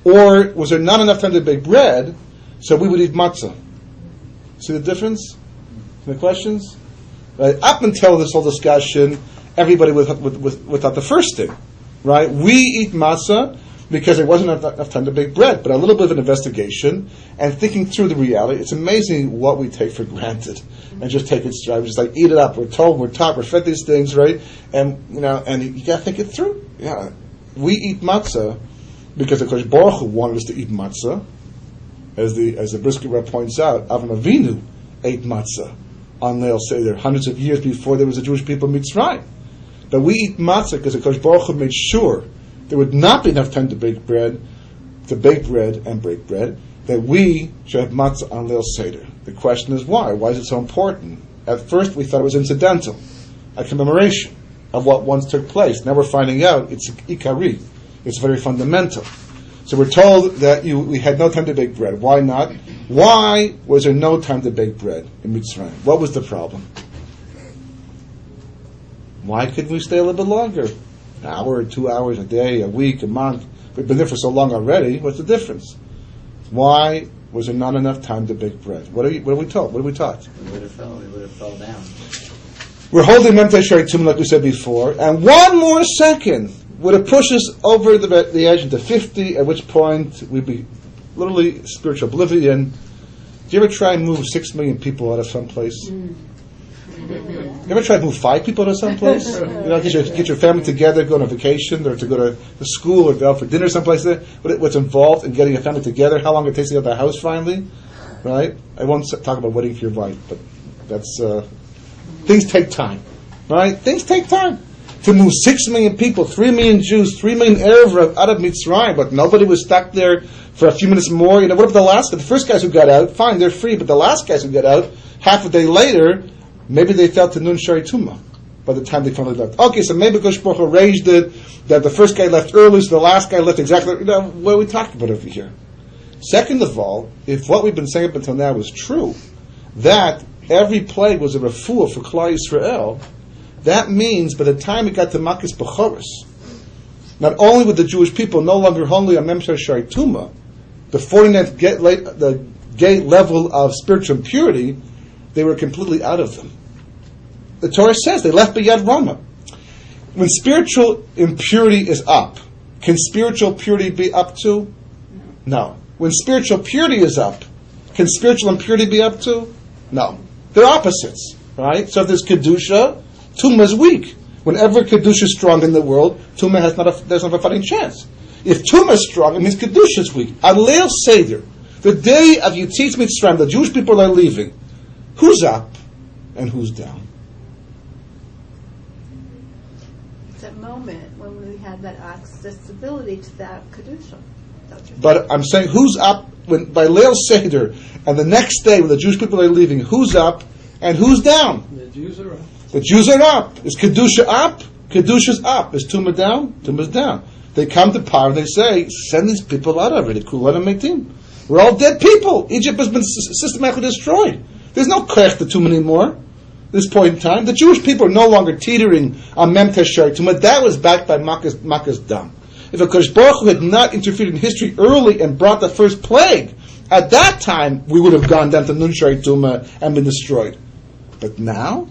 Or was there not enough time to bake bread, so we would eat matzah? See the difference in the questions? Right? Up until this whole discussion, everybody without the first thing, right? We eat matzah because there wasn't enough time to bake bread. But a little bit of an investigation and thinking through the reality, it's amazing what we take for granted and just take it straight. We're just like, eat it up. We're told, we're taught, we're fed these things, right? And you got to think it through. Yeah, we eat matzah because of course Baruch Hu wanted us to eat matzah, as the Brisker Rebbe points out. Avram Avinu ate matzah on Leil Seder hundreds of years before there was a Jewish people in Mitzrayim. But we eat matzah because of course Baruch Hu made sure there would not be enough time to bake bread and break bread, that we should have matzah on Leil Seder. The question is why? Why is it so important? At first we thought it was incidental, a commemoration of what once took place. Now we're finding out it's ikari. It's very fundamental. So we're told that we had no time to bake bread. Why not? Why was there no time to bake bread in Mitzrayim? What was the problem? Why couldn't we stay a little bit longer? An hour, 2 hours, a day, a week, a month. We've been there for so long already. What's the difference? Why was there not enough time to bake bread? What are we told? What are we taught? We would have fell down. We're holding Memtei Shari Tum like we said before, and one more second would have pushed us over the edge into 50, at which point we'd be literally spiritual oblivion. Do you ever try and move 6 million people out of some place? You ever try to move 5 people to someplace? Get your family together, go on a vacation, or to go to the school, or go out for dinner someplace there. What's involved in getting a family together? How long it takes to get out of the house finally? Right? I won't talk about waiting for your wife, but that's things take time. Right? Things take time. To move 6 million people, 3 million Jews, 3 million Arabs out of Mitzrayim, but nobody was stuck there for a few minutes more. What about the first guys who got out? Fine, they're free, but the last guys who got out, half a day later, maybe they fell to Nun Shari Tumah by the time they finally left. Okay, so maybe Kosh Baruch Hu arranged it that the first guy left early, so the last guy left exactly. What are we talking about over here? Second of all, if what we've been saying up until now is true, that every plague was a refuah for Klal Yisrael, that means by the time it got to Makkis Bechoros, not only were the Jewish people no longer only on Memtei Shari Tumah, the 49th gate level of spiritual impurity, they were completely out of them. The Torah says they left B'yad Rama. When spiritual impurity is up, can spiritual purity be up too? No. When spiritual purity is up, can spiritual impurity be up too? No. They're opposites, right? So if there's Kedusha, Tumah is weak. Whenever Kedusha is strong in the world, Tumah doesn't have a fighting chance. If Tumah is strong, it means Kedusha is weak. On Leil Seder, the day of Yetzias Mitzrayim, the Jewish people are leaving. Who's up and who's down? It's that moment when we had that accessibility to that Kedusha. But I'm saying who's up by Leil Seder, and the next day when the Jewish people are leaving, who's up and who's down? The Jews are up. The Jews are up. Is Kedusha up? Kedusha's up. Is Tumah down? Tumah's down. They come to power and they say, send these people out already. Kulan Metim. We're all dead people. Egypt has been systematically destroyed. There's no Krech to Tumah anymore at this point in time. The Jewish people are no longer teetering on Memtei Shari Tumah. That was backed by Makkah's Dam. If HaKadosh Baruch Hu had not interfered in history early and brought the first plague, at that time we would have gone down to Nun Shari Tumah and been destroyed. But now,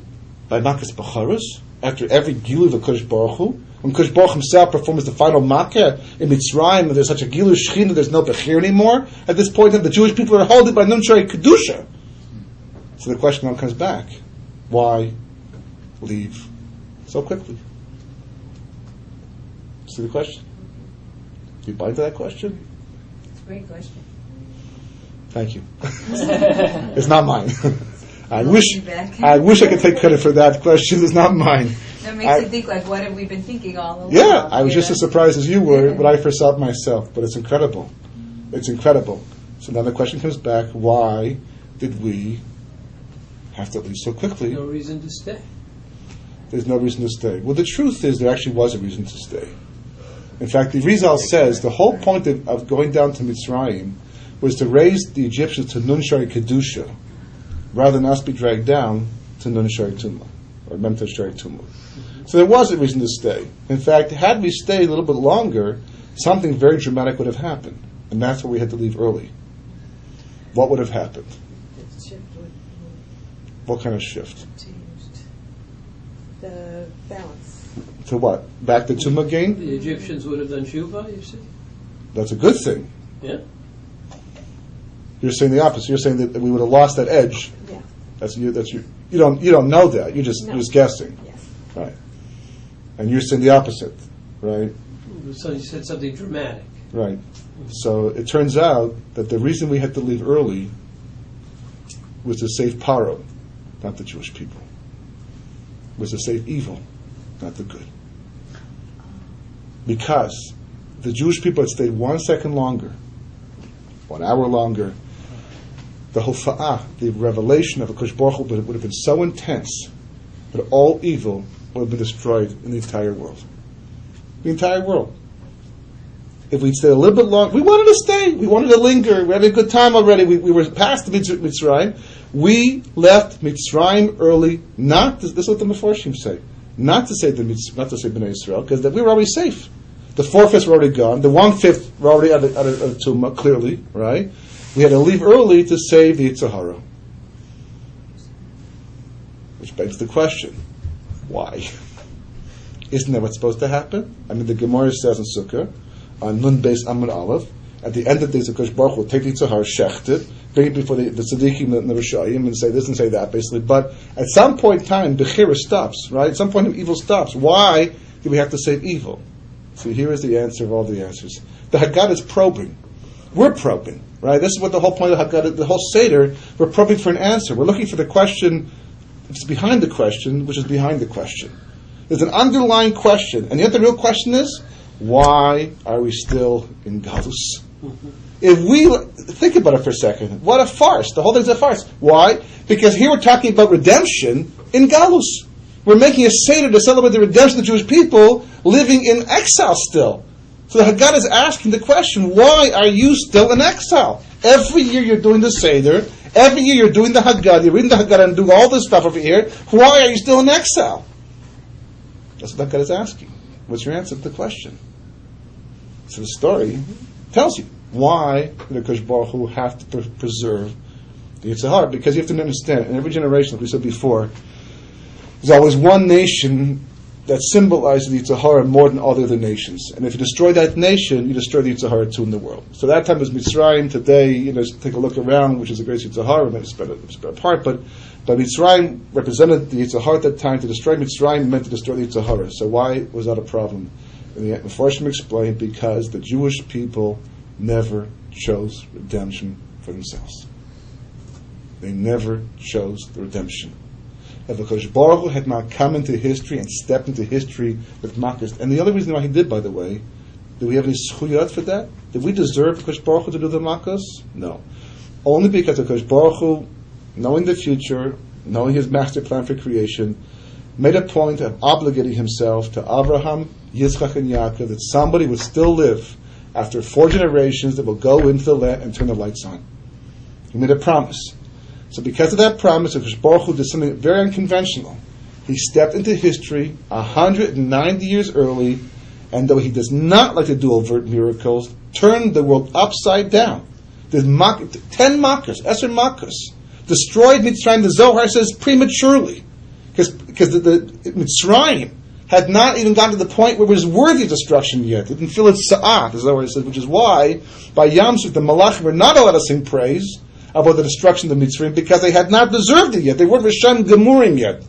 by Makkah's Bechoros, after every Gilu of HaKadosh Baruch Hu, when HaKadosh Baruch himself performs the final Makkah in Mitzrayim, and there's such a Gilu Shechina, there's no Bechir anymore, at this point in time, the Jewish people are holding by Nun Shari Kedusha. So the question now comes back. Why leave so quickly? See the question? Do you buy into that question? It's a great question. Thank you. It's not mine. I wish I could take credit for that question. It's not mine. That makes you think, like, what have we been thinking all along? Yeah, I was just as surprised as you were when I first saw it myself. But it's incredible. It's incredible. So now the question comes back, why did we have to leave so quickly? No reason to stay. There's no reason to stay. Well, the truth is there actually was a reason to stay. In fact, the Rizal says the whole point of going down to Mitzrayim was to raise the Egyptians to Nun Shari Kedusha, rather than us be dragged down to Nun Shari Tumah, or Memtei Shari Tumah. So there was a reason to stay. In fact, had we stayed a little bit longer, something very dramatic would have happened. And that's why we had to leave early. What would have happened? What kind of shift? the balance. To what? Back to Tumah again? The Egyptians would have done Shuvah, you see? That's a good thing. Yeah. You're saying the opposite. You're saying that we would have lost that edge. Yeah. You don't know that. You're just guessing. Yes. Right. And you're saying the opposite, right? So you said something dramatic. Right. So it turns out that the reason we had to leave early was to save Paro, not the Jewish people. Was to save evil, not the good. Because the Jewish people had stayed 1 second longer, 1 hour longer, the hofa'ah, the revelation of HaKadosh Baruch Hu would have been so intense that all evil would have been destroyed in the entire world. The entire world. If we'd stayed a little bit long, we wanted to stay, we wanted to linger, we had a good time already, we were past the Mitzrayim. We left Mitzrayim early, this is what the Meforshim say, not to say Bnei Israel, because we were already safe. The 4/5 were already gone, the 1/5 were already out of Tumah, clearly, right? We had to leave early to save the Yetzer Hara. Which begs the question, why? Isn't that what's supposed to happen? I mean, the Gemara says in Sukkah, on Nun Beis Amud Aleph, at the end of the days, HaKadosh Baruch Hu will take the Yetzer Hara, shecht it, bring it before the Tzaddikim and the Rishayim, and say this and say that, basically. But at some point in time, Bechukosai stops, right? At some point, evil stops. Why do we have to save evil? So here is the answer of all the answers. The Haggadah is probing. We're probing, right? This is what the whole point of Haggadah, the whole Seder, we're probing for an answer. We're looking for the question, it's behind the question, which is behind the question. There's an underlying question, and yet the real question is, why are we still in Galus? If we think about it for a second, what a farce! The whole thing's a farce. Why? Because here we're talking about redemption in Galus. We're making a Seder to celebrate the redemption of the Jewish people living in exile still. So the Haggadah is asking the question: why are you still in exile? Every year you're doing the Seder. Every year you're doing the Haggadah. You're reading the Haggadah and doing all this stuff over here. Why are you still in exile? That's what the Haggadah is asking. What's your answer to the question? So the story tells you why the HaKadosh Baruch Hu have to preserve the Yetzer Hara. Because you have to understand, in every generation, like we said before, there's always one nation that symbolizes the Yetzer Hara more than all the other nations. And if you destroy that nation, you destroy the Yetzer Hara too in the world. So that time was Mitzrayim. Today, take a look around, which is the greatest Yetzer Hara, maybe spread apart, but Mitzrayim represented the Yetzer Hara at that time. To destroy Mitzrayim meant to destroy the Yetzer Hara. So why was that a problem? And the Meforshim explained, because the Jewish people never chose redemption for themselves. They never chose the redemption. If HaKadosh Baruch Hu had not come into history and stepped into history with Makkos, and the other reason why he did, by the way, do we have any schuyot for that? Did we deserve HaKadosh Baruch Hu to do the Makkos? No. Only because HaKadosh Baruch Hu, knowing the future, knowing his master plan for creation, made a point of obligating himself to Abraham, Yitzchak, and Yaakov that somebody would still live after 4 generations that will go into the land and turn the lights on. He made a promise. So because of that promise, HaKadosh Baruch Hu did something very unconventional. He stepped into history 190 years early, and though he does not like to do overt miracles, turned the world upside down. There's 10 Makkos, Esser Makkos, destroyed Mitzrayim. The Zohar says prematurely, because the Mitzrayim had not even gotten to the point where it was worthy of destruction yet. It didn't feel its sa'at, as the Zohar says, which is why by Yam Suf the Malachim were not allowed to sing praise about the destruction of the Mitzrayim, because they had not deserved it yet. They weren't Rishon Gemurim yet,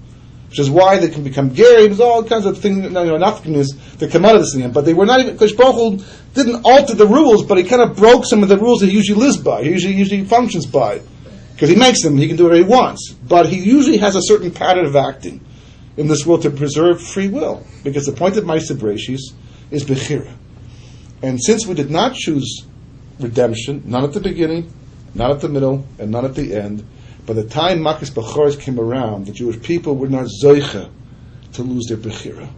which is why they can become Gary. There's all kinds of things, that come out of this in the end. But they were not even, HaKadosh Baruch Hu didn't alter the rules, but he kind of broke some of the rules that he usually lives by, he usually functions by. Because he makes them, he can do whatever he wants. But he usually has a certain pattern of acting in this world to preserve free will. Because the point of Ma'aseh Bereishis is Bechukosai. And since we did not choose redemption, not at the beginning, not at the middle, and not at the end, by the time Makkos Bechoros came around, the Jewish people were not zoicha to lose their Bechukosai.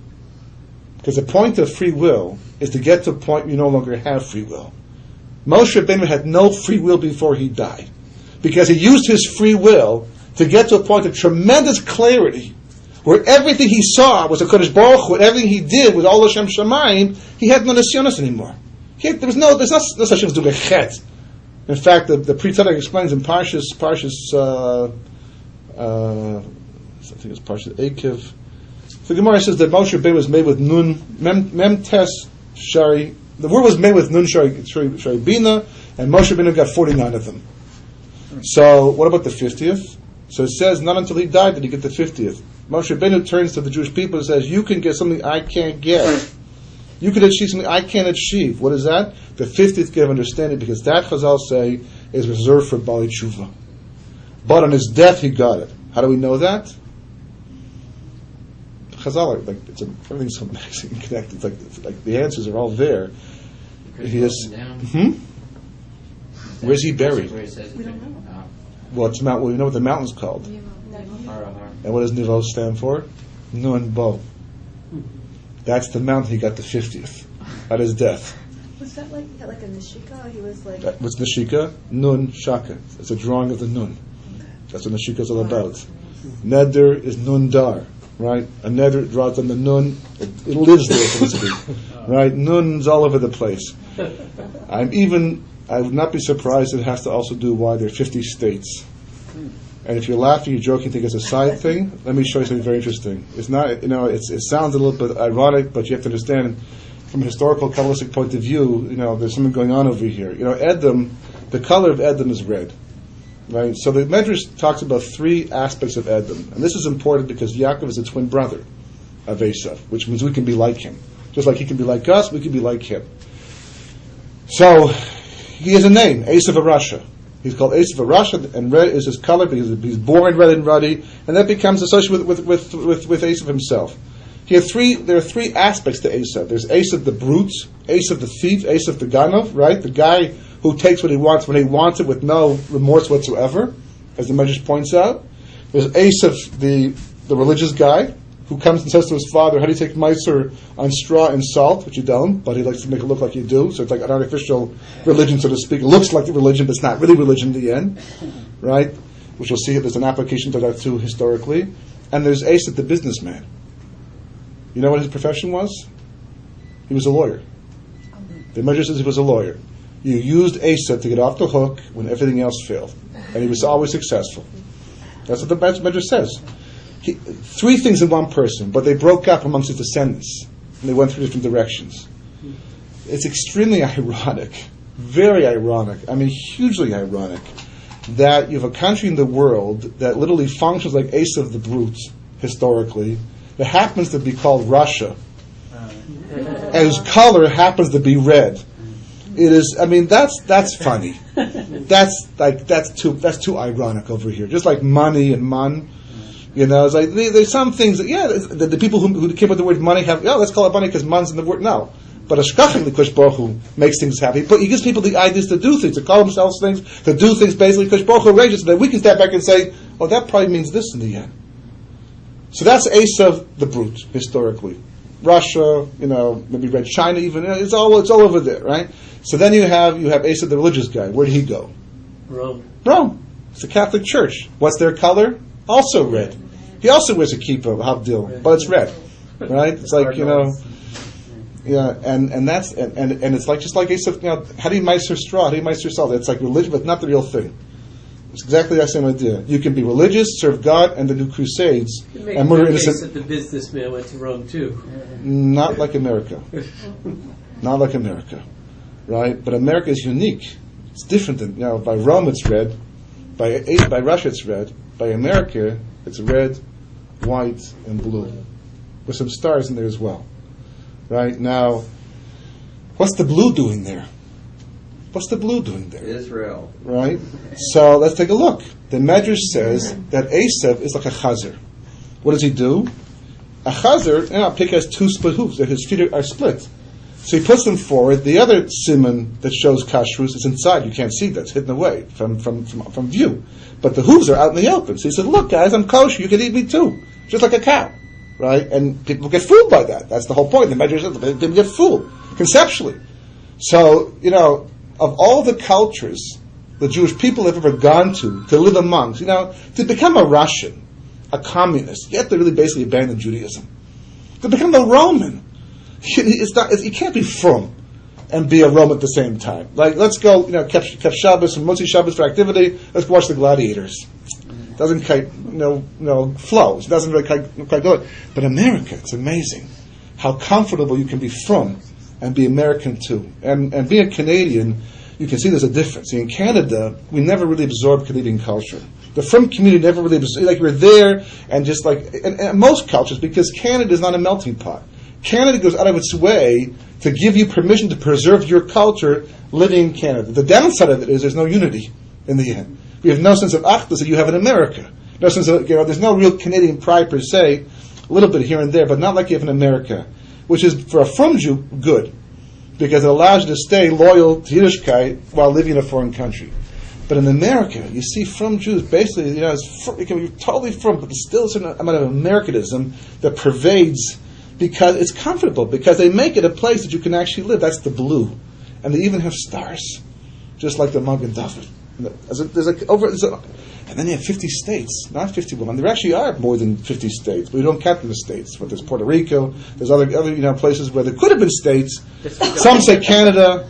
Because the point of free will is to get to a point where you no longer have free will. Moshe Rabbeinu had no free will before he died, because he used his free will to get to a point of tremendous clarity, where everything he saw was a HaKadosh Baruch Hu, and everything he did was all Hashem Shamayim. He had no nisyonos anymore. There's no such thing as doing a chet. In fact, the Pri Tzaddik explains in Parshas, I think it's Parshas Ekev, So Gemara says that Moshe Rabbeinu was made with nun mem tes shari. The word was made with nun shari bina, and Moshe Rabbeinu got 49 of them. So what about the 50th? So it says not until he died did he get the 50th. Moshe Rabbeinu turns to the Jewish people and says, "You can get something I can't get. You can achieve something I can't achieve." What is that? The 50th gift of understanding, because that Chazal say is reserved for Bali Tshuva. But on his death he got it. How do we know that? Chazal, everything's so amazing and connected. It's like the answers are all there. He is. Where's he buried? Where it says We don't know. Well, it's Mount. Well, you know what the mountain's called. And what does Nivo stand for? Nun Bo. That's the mountain he got the 50th at his death. Was that like a Nishika? He was like. What's Nishika? Nun Shaka. It's a drawing of the Nun. That's what Nishika is all about. Neder is Nun Dar, right? A Neder draws on the Nun. It lives there, so to speak. Right? Nun's all over the place. I would not be surprised it has to also do why there are 50 states. And if you're laughing, you're joking, think it's a side thing, let me show you something very interesting. It's not, it sounds a little bit ironic, but you have to understand, from a historical, Kabbalistic point of view, there's something going on over here. Edom, the color of Edom is red. Right? So the Medrash talks about 3 aspects of Edom. And this is important because Yaakov is a twin brother of Esav, which means we can be like him. Just like he can be like us, we can be like him. So, he has a name, Esav Arasha. He's called Esav Arasha, and red is his color because he's born red and ruddy, and that becomes associated with Esav himself. There are 3 aspects to Esav. There's Esav the brute, Esav the thief, Esav the ganov, right? The guy who takes what he wants when he wants it with no remorse whatsoever, as the Medrash points out. There's Esav the religious guy, who comes and says to his father, "How do you take meiser on straw and salt?" Which you don't, but he likes to make it look like you do. So it's like an artificial religion, so to speak. It looks like the religion, but it's not really religion in the end, right? Which you'll see there's an application to that too historically. And there's Esav the businessman. You know what his profession was? He was a lawyer. The Medrash says he was a lawyer. You used Esav to get off the hook when everything else failed, and he was always successful. That's what the Medrash says. 3 things in one person, but they broke up amongst his descendants, and they went through different directions. It's extremely ironic, very ironic, hugely ironic, that you have a country in the world that literally functions like Esav the brute, historically, that happens to be called Russia, and whose color happens to be red. It is, that's funny. That's too ironic over here. Just like money and man. It's like there's some things that, the people who came up with the word money have, let's call it money because man's in the word. No. But Ashkachim, the Kosh Baruch Hu, makes things happy. But he gives people the ideas to do things, to call themselves things, to do things basically. Kosh Baruch Hu arranges so that we can step back and say, that probably means this in the end. So that's Esav the brute, historically. Russia, maybe Red China even, it's all over there, right? So then you have Esav the religious guy. Where did he go? Rome. It's the Catholic Church. What's their color? Also red. He also wears a kippah, Havdil, but it's red, right? It's like and that's and it's like just like Esav. How do you meiser straw? How do you meiser salt? It's like religion, but not the real thing. It's exactly that same idea. You can be religious, serve God, and then do crusades and murder innocent. The businessman went to Rome too. Not like America. Not like America, right? But America is unique. It's different than by Rome it's red, by Russia it's red. By America, it's red, white, and blue, with some stars in there as well. Right now, what's the blue doing there? What's the blue doing there? Israel. Right. So let's take a look. The Medrash says that Esav is like a chazer. What does he do? A chazer, Pig has 2 split hooves, that his feet are split. So he puts them forward. The other siman that shows kashrus is inside. You can't see that; it's hidden away from view. But the hooves are out in the open. So he said, "Look, guys, I'm kosher. You can eat me too, just like a cow, right?" And people get fooled by that. That's the whole point. The Medrash says people get fooled conceptually. So of all the cultures the Jewish people have ever gone to live amongst, to become a Russian, a communist, you have to really basically abandon Judaism. To become a Roman. You can't be frum and be a Roman at the same time. Like, let's go, kept Shabbos and Motzi Shabbos for activity. Let's watch the gladiators. doesn't quite flows. It doesn't really quite go. But America, it's amazing how comfortable you can be from and be American too. And being a Canadian, you can see there's a difference. See, in Canada, we never really absorbed Canadian culture. The from community never really absorbed, like we're there, and just like, and most cultures, because Canada is not a melting pot. Canada goes out of its way to give you permission to preserve your culture living in Canada. The downside of it is there's no unity in the end. We have no sense of achdus that you have in America. No sense of, there's no real Canadian pride per se, a little bit here and there, but not like you have in America, which is, for a from Jew, good, because it allows you to stay loyal to Yiddishkeit while living in a foreign country. But in America, you see from Jews, basically, it can be totally from, but there's still a certain amount of Americanism that pervades, because it's comfortable, because they make it a place that you can actually live. That's the blue. And they even have stars, just like the Magen David. And then you have 50 states, not 51. There actually are more than 50 states, but we don't count them as states. But there's Puerto Rico, there's other places where there could have been states. Some say Canada,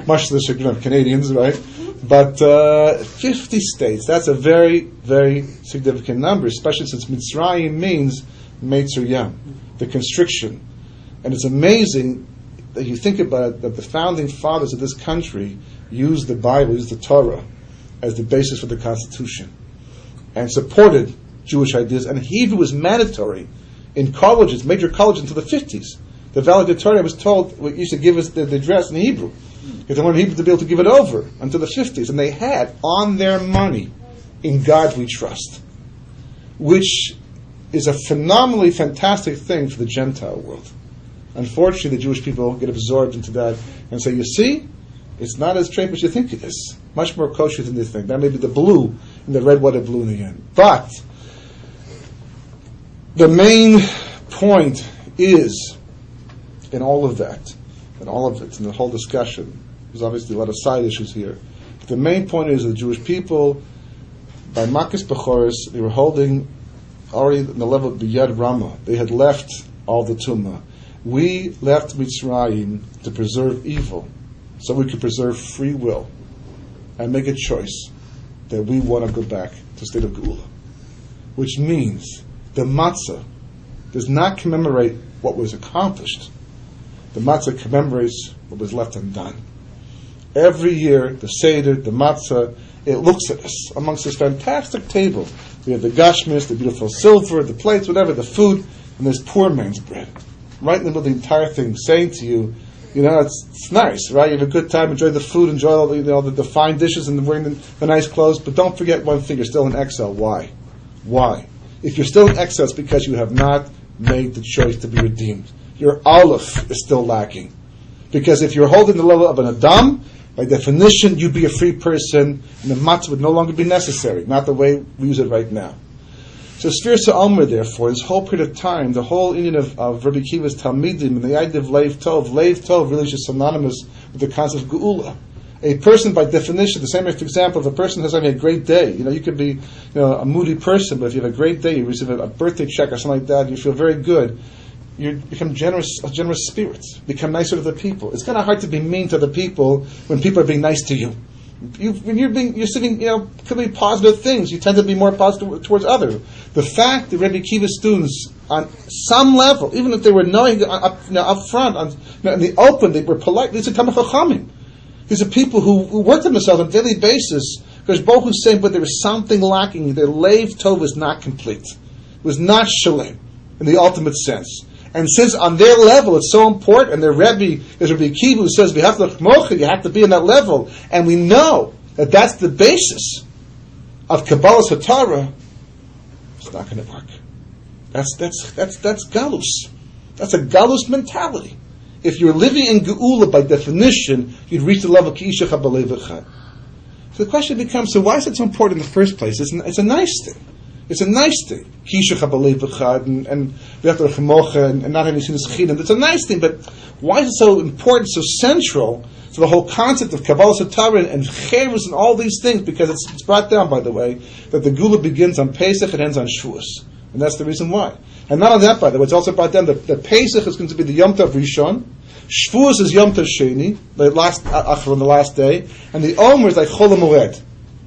much to the chagrin of Canadians, right? But 50 states, that's a very, very significant number, especially since Mitzrayim means Meitzer Yam, the constriction. And it's amazing that you think about it, that the founding fathers of this country used the Bible, used the Torah, as the basis for the Constitution, and supported Jewish ideas. And Hebrew was mandatory in colleges, major colleges, until the 50s. The valedictorian was told, used to give us the address in Hebrew, because they wanted Hebrew to be able to give it over until the 50s. And they had on their money, "In God we trust," which is a phenomenally fantastic thing for the Gentile world. Unfortunately, the Jewish people get absorbed into that and say, you see, it's not as straight as you think it is. Much more kosher than you think. That may be the blue and the red, white, and blue in the end. But the main point is, in all of that, in all of it, in the whole discussion, there's obviously a lot of side issues here. But the main point is the Jewish people, by Makis Bechoros, they were holding already in the level of Biyad Rama. They had left all the Tumah. We left Mitzrayim to preserve evil, so we could preserve free will and make a choice that we want to go back to the state of Geula. Which means the matzah does not commemorate what was accomplished. The matzah commemorates what was left undone. Every year, the Seder, the matzah, it looks at us amongst this fantastic table. We have the gashmis, the beautiful silver, the plates, whatever, the food, and there's poor man's bread. Right in the middle of the entire thing, saying to you, it's nice, right? You have a good time, enjoy the food, enjoy all the fine dishes and wearing the nice clothes, but don't forget one thing, you're still in exile. Why? Why? If you're still in exile, it's because you have not made the choice to be redeemed. Your aleph is still lacking. Because if you're holding the level of an Adam, by definition, you'd be a free person, and the matzah would no longer be necessary, not the way we use it right now. So Sfirsa Omer, therefore, this whole period of time, the whole union of Rabbi Kiva's Talmidim and the idea of Lev Tov really is just synonymous with the concept of Geula. A person, by definition, the same example, if a person has having a great day, you could be a moody person, but if you have a great day, you receive a birthday check or something like that, you feel very good, you become generous spirits, become nicer to the people. It's kind of hard to be mean to the people when people are being nice to you. When you're sitting, could be positive things. You tend to be more positive towards others. The fact that Rabbi Kiva's students, on some level, even if they were knowing up front, in the open, they were polite. These are Tamei Chachamim. These are people who work on themselves on a daily basis. Because Baruch Hu's saying, but there was something lacking. Their Lev Tov was not complete. It was not shalem in the ultimate sense. And since on their level it's so important, and their Rebbe is Rabbi Kiva, who says you have to be in that level, and we know that that's the basis of Kabbalah's Torah, it's not going to work. That's galus. That's a galus mentality. If you're living in Geula, by definition, you'd reach the level of Ki'isha Chabalei V'chad. So the question becomes: so why is it so important in the first place? It's a nice thing. It's a nice thing. Kisha Chabalei V'chad and V'yachtar Chemocha and not having seen this chidim. It's a nice thing, but why is it so important, so central to the whole concept of Kabbalah Torah and Cherus and all these things? Because it's brought down, by the way, that the Geula begins on Pesach and ends on Shavuos. And that's the reason why. And not only that, by the way, it's also brought down that Pesach is going to be the Yom Tov Rishon, Shavuos is Yom Tov Sheni, the last day, and the Omer is like Chol HaMoed.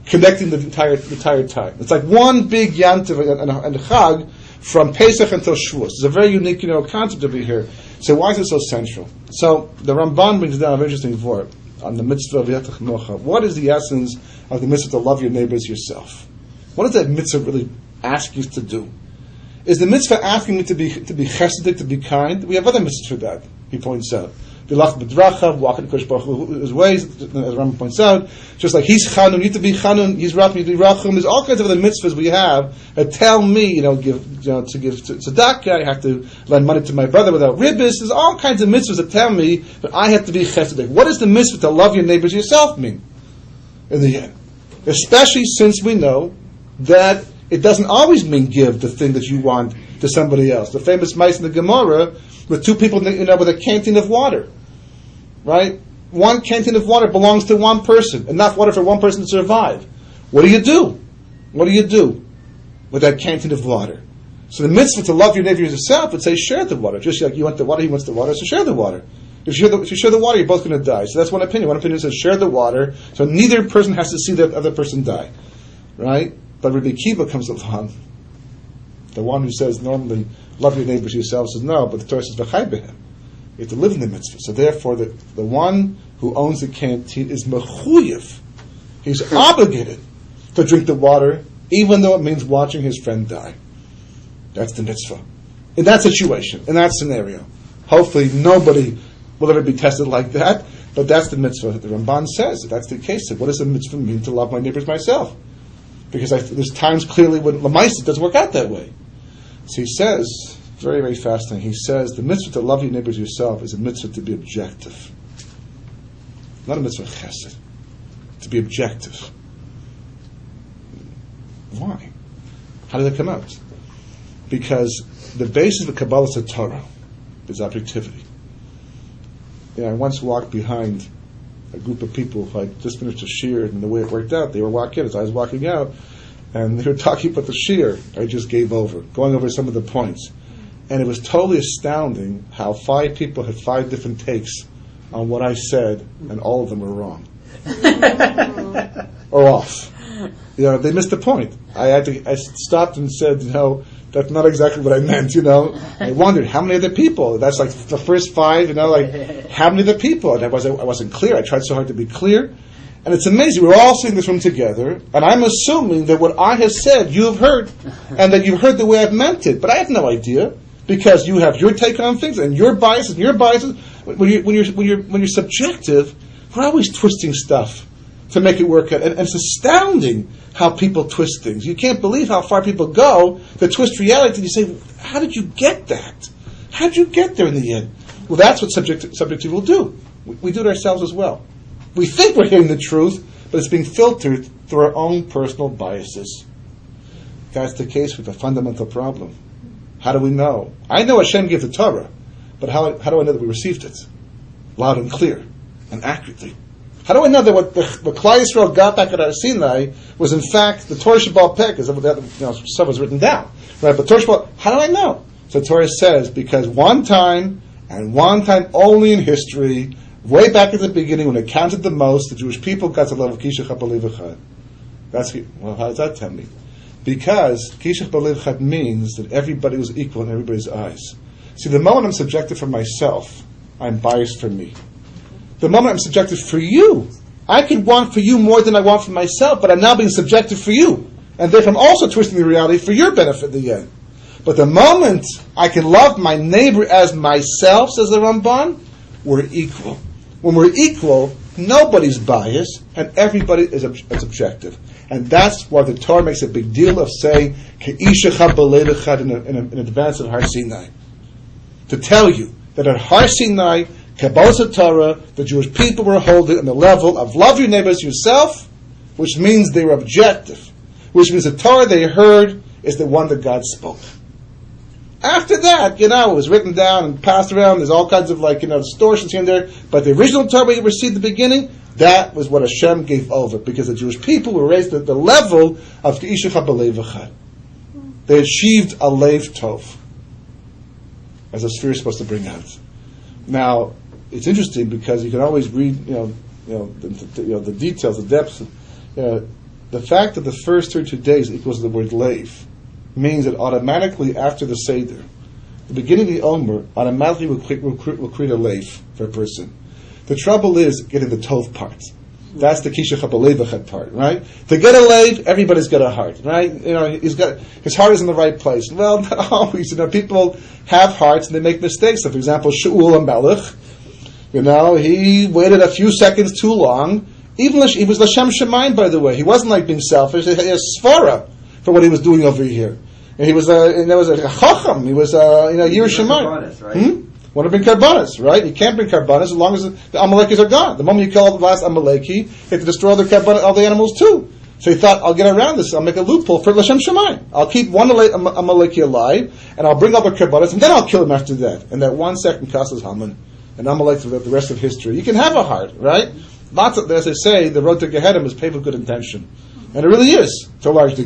connecting the entire time. It's like one big yantiv and chag from Pesach until Shavuos. It's a very unique, concept over here. So why is it so central? So the Ramban brings down a very interesting word on the mitzvah of Yetach Mocha. What is the essence of the mitzvah to love your neighbors yourself? What does that mitzvah really ask you to do? Is the mitzvah asking me to be chesedic, to be kind? We have other mitzvahs for that, he points out. Bilach b'drachav, walk in Kodesh Baruch Hu's ways, as Rambam points out. Just like he's chanun, you need to be chanun, he's rachum, you need to be rachum. There's all kinds of other mitzvahs we have that tell me, to give tzedakah, I have to lend money to my brother without ribbis. There's all kinds of mitzvahs that tell me that I have to be chesedic. What does the mitzvah to love your neighbors yourself mean? In the end. Especially since we know that it doesn't always mean give the thing that you want to somebody else. The famous mice in the Gemara with two people with a canteen of water. Right? One canteen of water belongs to one person, enough water for one person to survive. What do you do? What do you do with that canteen of water? So the mitzvah to love your neighbor yourself would say share the water. Just like you want the water, he wants the water, so share the water. If you share the water, you're both going to die. So that's one opinion. One opinion says share the water, so neither person has to see the other person die. Right? But Rabbi Kiva comes along, the one who says normally love your neighbors yourself, says no, but the Torah says v'chai b'hem. You have to live in the mitzvah. So therefore, the one who owns the canteen is mechuyev. He's obligated to drink the water, even though it means watching his friend die. That's the mitzvah. In that situation, in that scenario. Hopefully nobody will ever be tested like that, but that's the mitzvah. The Ramban says, if that's the case, what does the mitzvah mean to love my neighbors myself? Because there's times clearly when Lamaisa doesn't work out that way. So he says, very, very fascinating. He says the mitzvah to love your neighbors yourself is a mitzvah to be objective. Not a mitzvah chesed. To be objective. Why? How did that come out? Because the basis of Kabbalah Torah is objectivity. I once walked behind a group of people who had just finished a shiur, and the way it worked out, they were walking as I was walking out, and they were talking about the shiur. I just gave over, going over some of the points. And it was totally astounding how 5 people had 5 different takes on what I said, and all of them were wrong. Or off. They missed the point. I stopped and said, that's not exactly what I meant, I wondered, how many other people? That's like the first 5, how many other people? And I wasn't clear. I tried so hard to be clear. And it's amazing. We're all sitting in this room together, and I'm assuming that what I have said, you have heard, and that you've heard the way I've meant it. But I have no idea, because you have your take on things, and your biases, and your biases. When you're subjective, we're always twisting stuff to make it work out. And it's astounding how people twist things. You can't believe how far people go to twist reality. And you say, how did you get that? How did you get there in the end? Well, that's what subjective will do. We do it ourselves as well. We think we're hearing the truth, but it's being filtered through our own personal biases. That's the case with a fundamental problem. How do we know? I know Hashem gave the Torah, but how do I know that we received it? Loud and clear and accurately. How do I know that what Klal Yisrael got back at Har Sinai was in fact the Torah Sheba'al Peh, because stuff was written down, right? But Torah Sheba'al, how do I know? So the Torah says, because one time, and one time only in history, way back at the beginning when it counted the most, the Jewish people got to the level of Kishach HaBalev Echad. Well, how does that tell me? Because Kishach HaBalev Echad means that everybody was equal in everybody's eyes. See, the moment I'm subjective for myself, I'm biased for me. The moment I'm subjective for you, I can want for you more than I want for myself, but I'm now being subjective for you. And therefore I'm also twisting the reality for your benefit in the end. But the moment I can love my neighbor as myself, says the Ramban, we're equal. When we're equal, nobody's biased, and everybody is objective. And that's why the Torah makes a big deal of saying, Ke'ishach HaBalev Echad in advance of Har Sinai. To tell you that at Har Sinai, Kabbalah Torah, the Jewish people were holding on the level of love your neighbors yourself, which means they were objective. Which means the Torah they heard is the one that God spoke. After that, it was written down and passed around. There's all kinds of distortions here and there. But the original Torah we received at the beginning, that was what Hashem gave over, because the Jewish people were raised at the level of Ke'ishach HaBalev Echad. They achieved a Lev Tov, as a sphere is supposed to bring out. Now, it's interesting because you can always read, the details, the depths. The The fact that the first 32 days equals the word Lev means that automatically after the Seder, the beginning of the Omer automatically will create a Lev for a person. The trouble is getting the Tov part. That's the Kishach HaBelevachet part, right? To get a Lev, everybody's got a heart, right? His heart is in the right place. Well, not always. People have hearts and they make mistakes. So, for example, Shaul HaMelech, he waited a few seconds too long. Even he was L'Shem Shemaim, by the way. He wasn't like being selfish. He had a svara for what he was doing over here. And he was there was a chacham. He was Yir Shemaim. Right? Want to bring karbanas, right? You can't bring karbanas as long as the Amalekis are gone. The moment you kill the last Amaleki, you have to destroy all the animals too. So he thought, I'll get around this. I'll make a loophole for L'Shem Shemaim. I'll keep one Amaleki alive, and I'll bring all the karbanas, and then I'll kill him after that. And that 1 second cost us Haman. And Amalek for the rest of history. You can have a heart, right? Lots of, as I say, the road to Gehenna is paved with good intention. And it really is, to a large degree.